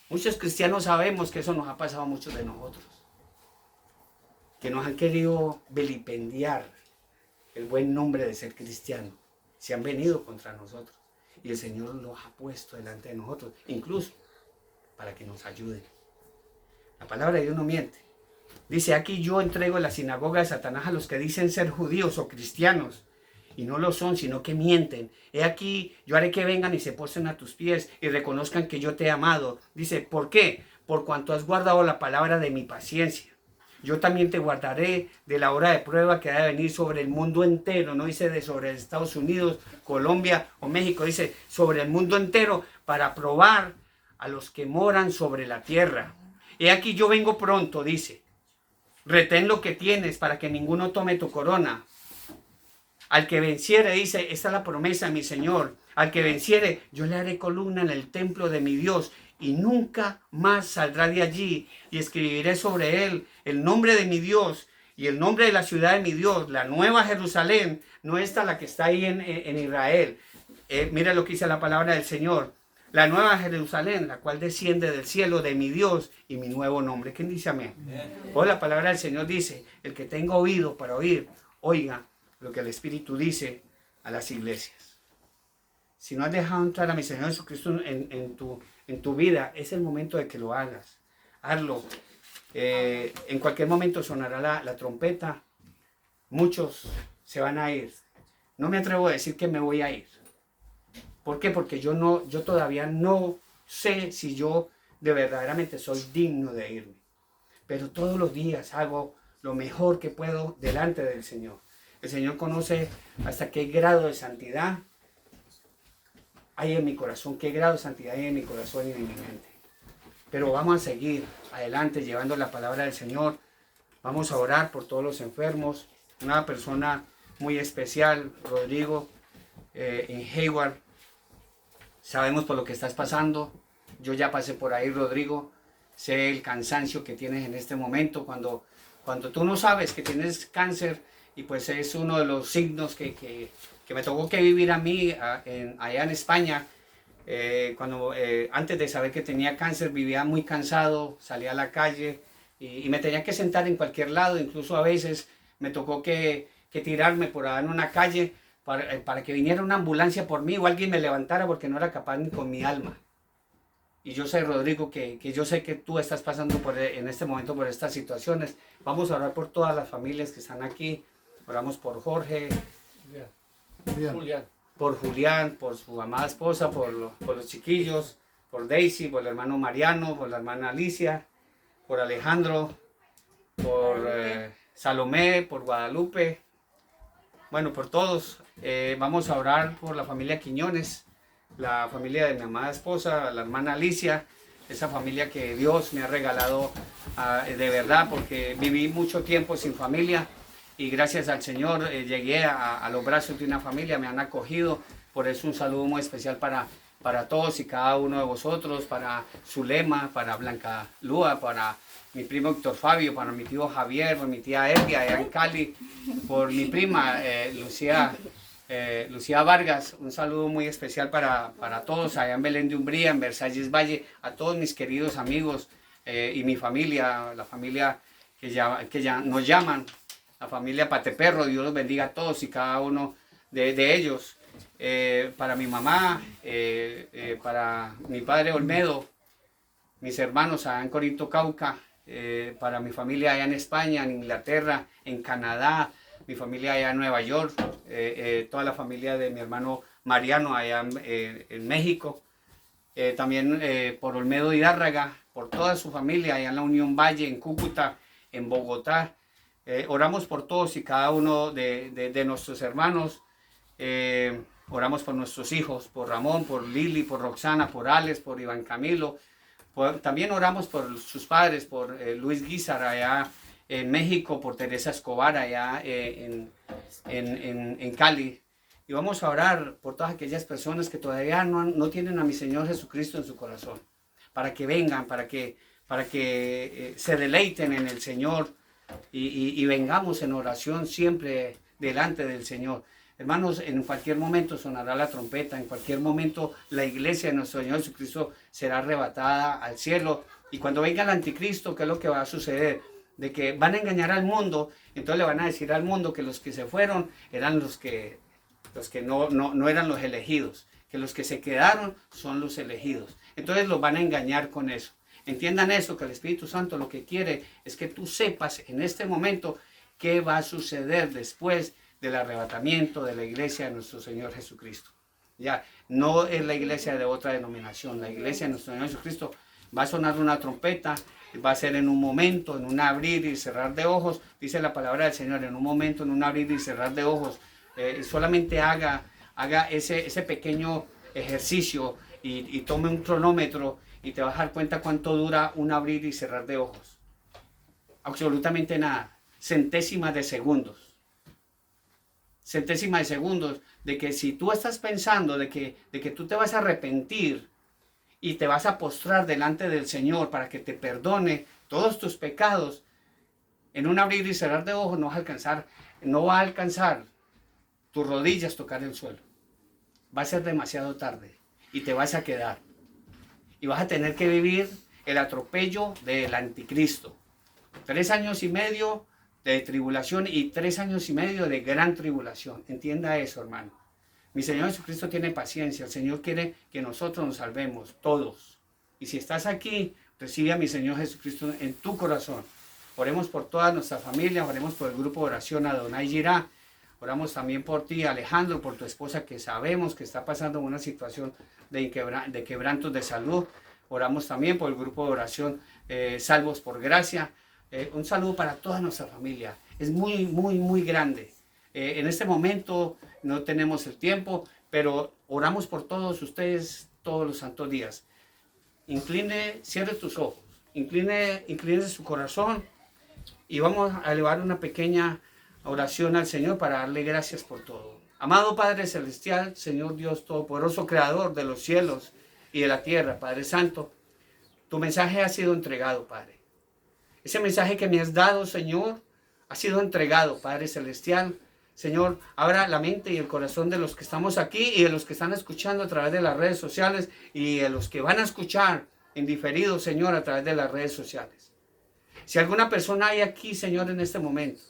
Muchos cristianos sabemos que eso nos ha pasado a muchos de nosotros, que nos han querido vilipendiar el buen nombre de ser cristiano. Se han venido contra nosotros y el Señor los ha puesto delante de nosotros, incluso para que nos ayuden. La palabra de Dios no miente. Dice, aquí yo entrego la sinagoga de Satanás a los que dicen ser judíos o cristianos y no lo son, sino que mienten. He aquí, yo haré que vengan y se postren a tus pies y reconozcan que yo te he amado. Dice, ¿por qué? Por cuanto has guardado la palabra de mi paciencia. Yo también te guardaré de la hora de prueba que ha de venir sobre el mundo entero. No dice sobre Estados Unidos, Colombia o México. Dice sobre el mundo entero para probar a los que moran sobre la tierra. He aquí yo vengo pronto, dice. Retén lo que tienes para que ninguno tome tu corona. Al que venciere, dice, esta es la promesa de mi Señor. Al que venciere, yo le haré columna en el templo de mi Dios y nunca más saldrá de allí. Y escribiré sobre él el nombre de mi Dios y el nombre de la ciudad de mi Dios, la nueva Jerusalén, no esta la que está ahí en Israel. Mira lo que dice la palabra del Señor. La nueva Jerusalén, la cual desciende del cielo de mi Dios y mi nuevo nombre. ¿Quién dice amén? Hoy la palabra del Señor dice, el que tenga oído para oír, oiga lo que el Espíritu dice a las iglesias. Si no has dejado entrar a mi Señor Jesucristo en tu vida, es el momento de que lo hagas. Hazlo. En cualquier momento sonará la trompeta. Muchos se van a ir. No me atrevo a decir que me voy a ir. ¿Por qué? Porque yo todavía no sé si yo de verdaderamente soy digno de irme. Pero todos los días hago lo mejor que puedo delante del Señor. El Señor conoce hasta qué grado de santidad hay en mi corazón, qué grado de santidad hay en mi corazón y en mi mente. Pero vamos a seguir adelante llevando la palabra del Señor. Vamos a orar por todos los enfermos. Una persona muy especial, Rodrigo, en Hayward. Sabemos por lo que estás pasando. Yo ya pasé por ahí, Rodrigo. Sé el cansancio que tienes en este momento cuando tú no sabes que tienes cáncer, y pues es uno de los signos que me tocó que vivir a mí allá en España. Antes de saber que tenía cáncer vivía muy cansado, salía a la calle y me tenía que sentar en cualquier lado. Incluso a veces me tocó que tirarme por ahí en una calle para que viniera una ambulancia por mí o alguien me levantara, porque no era capaz ni con mi alma. Y yo sé, Rodrigo, que yo sé que tú estás pasando en este momento por estas situaciones. Vamos a orar por todas las familias que están aquí. Oramos por Jorge, por Julián, por su amada esposa, por los chiquillos, por Daisy, por el hermano Mariano, por la hermana Alicia, por Alejandro, por Salomé, por Guadalupe. Bueno, por todos. Vamos a orar por la familia Quiñones, la familia de mi amada esposa, la hermana Alicia, esa familia que Dios me ha regalado de verdad, porque viví mucho tiempo sin familia y gracias al Señor llegué a los brazos de una familia, me han acogido. Por eso un saludo muy especial para todos y cada uno de vosotros, para Zulema, para Blanca Lúa, para mi primo Héctor Fabio, para mi tío Javier, para mi tía Elvia allá en Cali, por mi prima Lucía Vargas. Un saludo muy especial para todos allá en Belén de Umbría, en Versalles Valle, a todos mis queridos amigos y mi familia, la familia que ya nos llaman, la familia Pateperro. Dios los bendiga a todos y cada uno de ellos. Para mi mamá, para mi padre Olmedo, mis hermanos allá en Corinto, Cauca, para mi familia allá en España, en Inglaterra, en Canadá, mi familia allá en Nueva York, toda la familia de mi hermano Mariano allá en México, también por Olmedo Hidárraga, por toda su familia allá en la Unión Valle, en Cúcuta, en Bogotá. Oramos por todos y cada uno de nuestros hermanos. Oramos por nuestros hijos, por Ramón, por Lili, por Roxana, por Alex, por Iván Camilo. También oramos por sus padres, por Luis Guizar allá en México, por Teresa Escobar allá en Cali. Y vamos a orar por todas aquellas personas que todavía no tienen a mi Señor Jesucristo en su corazón, para que vengan, para que se deleiten en el Señor y vengamos en oración siempre delante del Señor. Hermanos, en cualquier momento sonará la trompeta, en cualquier momento la iglesia de nuestro Señor Jesucristo será arrebatada al cielo. Y cuando venga el anticristo, ¿qué es lo que va a suceder? De que van a engañar al mundo, entonces le van a decir al mundo que los que se fueron eran los que no eran los elegidos, que los que se quedaron son los elegidos. Entonces los van a engañar con eso. Entiendan eso, que el Espíritu Santo lo que quiere es que tú sepas en este momento qué va a suceder después del arrebatamiento de la iglesia de nuestro Señor Jesucristo. Ya, no es la iglesia de otra denominación, la iglesia de nuestro Señor Jesucristo. Va a sonar una trompeta, va a ser en un momento, en un abrir y cerrar de ojos, dice la palabra del Señor, en un momento, en un abrir y cerrar de ojos. Solamente haga ese pequeño ejercicio y tome un cronómetro y te vas a dar cuenta cuánto dura un abrir y cerrar de ojos. Absolutamente nada, centésimas de segundos. Centésimas de segundos, de que si tú estás pensando de que tú te vas a arrepentir y te vas a postrar delante del Señor para que te perdone todos tus pecados, en un abrir y cerrar de ojos no va a alcanzar tus rodillas tocar el suelo. Va a ser demasiado tarde y te vas a quedar. Y vas a tener que vivir el atropello del anticristo. 3 años y medio de tribulación y 3 años y medio de gran tribulación. Entienda eso, hermano. Mi Señor Jesucristo tiene paciencia. El Señor quiere que nosotros nos salvemos, todos. Y si estás aquí, recibe a mi Señor Jesucristo en tu corazón. Oremos por toda nuestra familia, oremos por el grupo de oración Adonai Jirá. Oramos también por ti, Alejandro, por tu esposa, que sabemos que está pasando una situación de quebrantos de salud. Oramos también por el grupo de oración Salvos por Gracia. Un saludo para toda nuestra familia. Es muy, muy, muy grande. En este momento no tenemos el tiempo, pero oramos por todos ustedes todos los santos días. Cierre tus ojos, incline su corazón y vamos a elevar una pequeña oración al Señor para darle gracias por todo. Amado Padre Celestial, Señor Dios Todopoderoso, Creador de los cielos y de la tierra, Padre Santo, tu mensaje ha sido entregado, Padre. Ese mensaje que me has dado, Señor, ha sido entregado, Padre Celestial. Señor, abra la mente y el corazón de los que estamos aquí y de los que están escuchando a través de las redes sociales y de los que van a escuchar en diferido, Señor, a través de las redes sociales. Si alguna persona hay aquí, Señor, en este momento,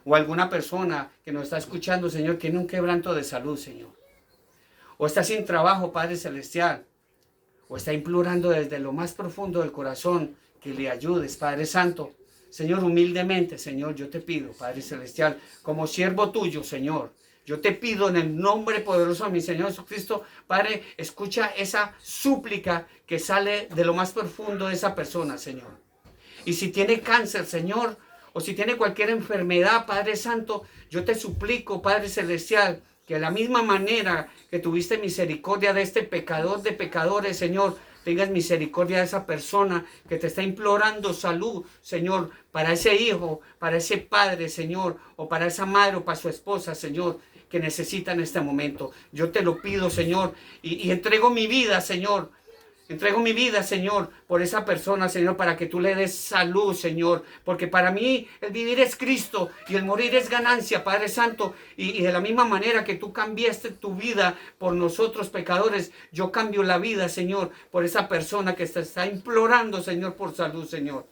o alguna persona que nos está escuchando, Señor, tiene un quebranto de salud, Señor, o está sin trabajo, Padre Celestial, o está implorando desde lo más profundo del corazón que le ayudes, Padre Santo, Señor, humildemente, Señor, yo te pido, Padre Celestial, como siervo tuyo, Señor, yo te pido en el nombre poderoso de mi Señor Jesucristo, Padre, escucha esa súplica que sale de lo más profundo de esa persona, Señor. Y si tiene cáncer, Señor, o si tiene cualquier enfermedad, Padre Santo, yo te suplico, Padre Celestial, que de la misma manera que tuviste misericordia de este pecador de pecadores, Señor, tengas misericordia de esa persona que te está implorando salud, Señor, para ese hijo, para ese padre, Señor, o para esa madre o para su esposa, Señor, que necesita en este momento. Yo te lo pido, Señor, y entrego mi vida, Señor. Entrego mi vida, Señor, por esa persona, Señor, para que tú le des salud, Señor. Porque para mí el vivir es Cristo y el morir es ganancia, Padre Santo. Y de la misma manera que tú cambiaste tu vida por nosotros pecadores, yo cambio la vida, Señor, por esa persona que te está implorando, Señor, por salud, Señor.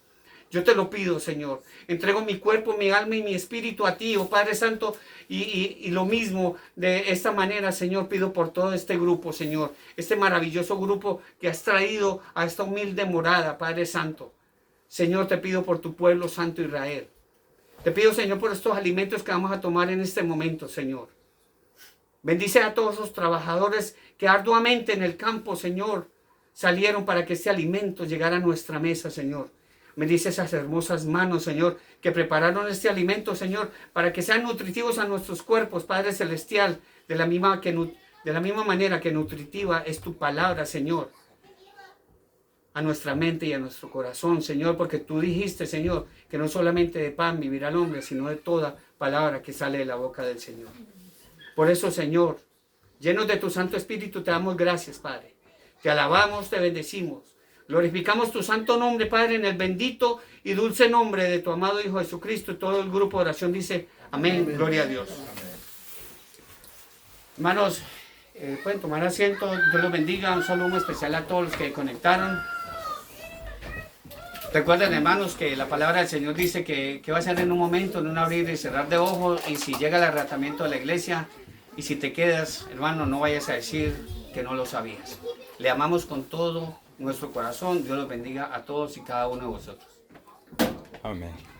Yo te lo pido, Señor. Entrego mi cuerpo, mi alma y mi espíritu a ti, oh Padre Santo. Y lo mismo de esta manera, Señor, pido por todo este grupo, Señor. Este maravilloso grupo que has traído a esta humilde morada, Padre Santo. Señor, te pido por tu pueblo santo Israel. Te pido, Señor, por estos alimentos que vamos a tomar en este momento, Señor. Bendice a todos los trabajadores que arduamente en el campo, Señor, salieron para que este alimento llegara a nuestra mesa, Señor. Bendice esas hermosas manos, Señor, que prepararon este alimento, Señor, para que sean nutritivos a nuestros cuerpos, Padre Celestial, de la misma manera que nutritiva es tu palabra, Señor, a nuestra mente y a nuestro corazón, Señor, porque tú dijiste, Señor, que no solamente de pan vivirá el hombre, sino de toda palabra que sale de la boca del Señor. Por eso, Señor, llenos de tu Santo Espíritu, te damos gracias, Padre. Te alabamos, te bendecimos. Glorificamos tu santo nombre, Padre, en el bendito y dulce nombre de tu amado Hijo Jesucristo. Y todo el grupo de oración dice, amén, amén. Gloria a Dios. Hermanos, pueden tomar asiento. Dios los bendiga. Un saludo muy especial a todos los que conectaron. Recuerden, hermanos, que la palabra del Señor dice que va a ser en un momento, en un abrir y cerrar de ojos. Y si llega el arrebatamiento de la iglesia, y si te quedas, hermano, no vayas a decir que no lo sabías. Le amamos con todo nuestro corazón. Dios los bendiga a todos y cada uno de vosotros. Amén.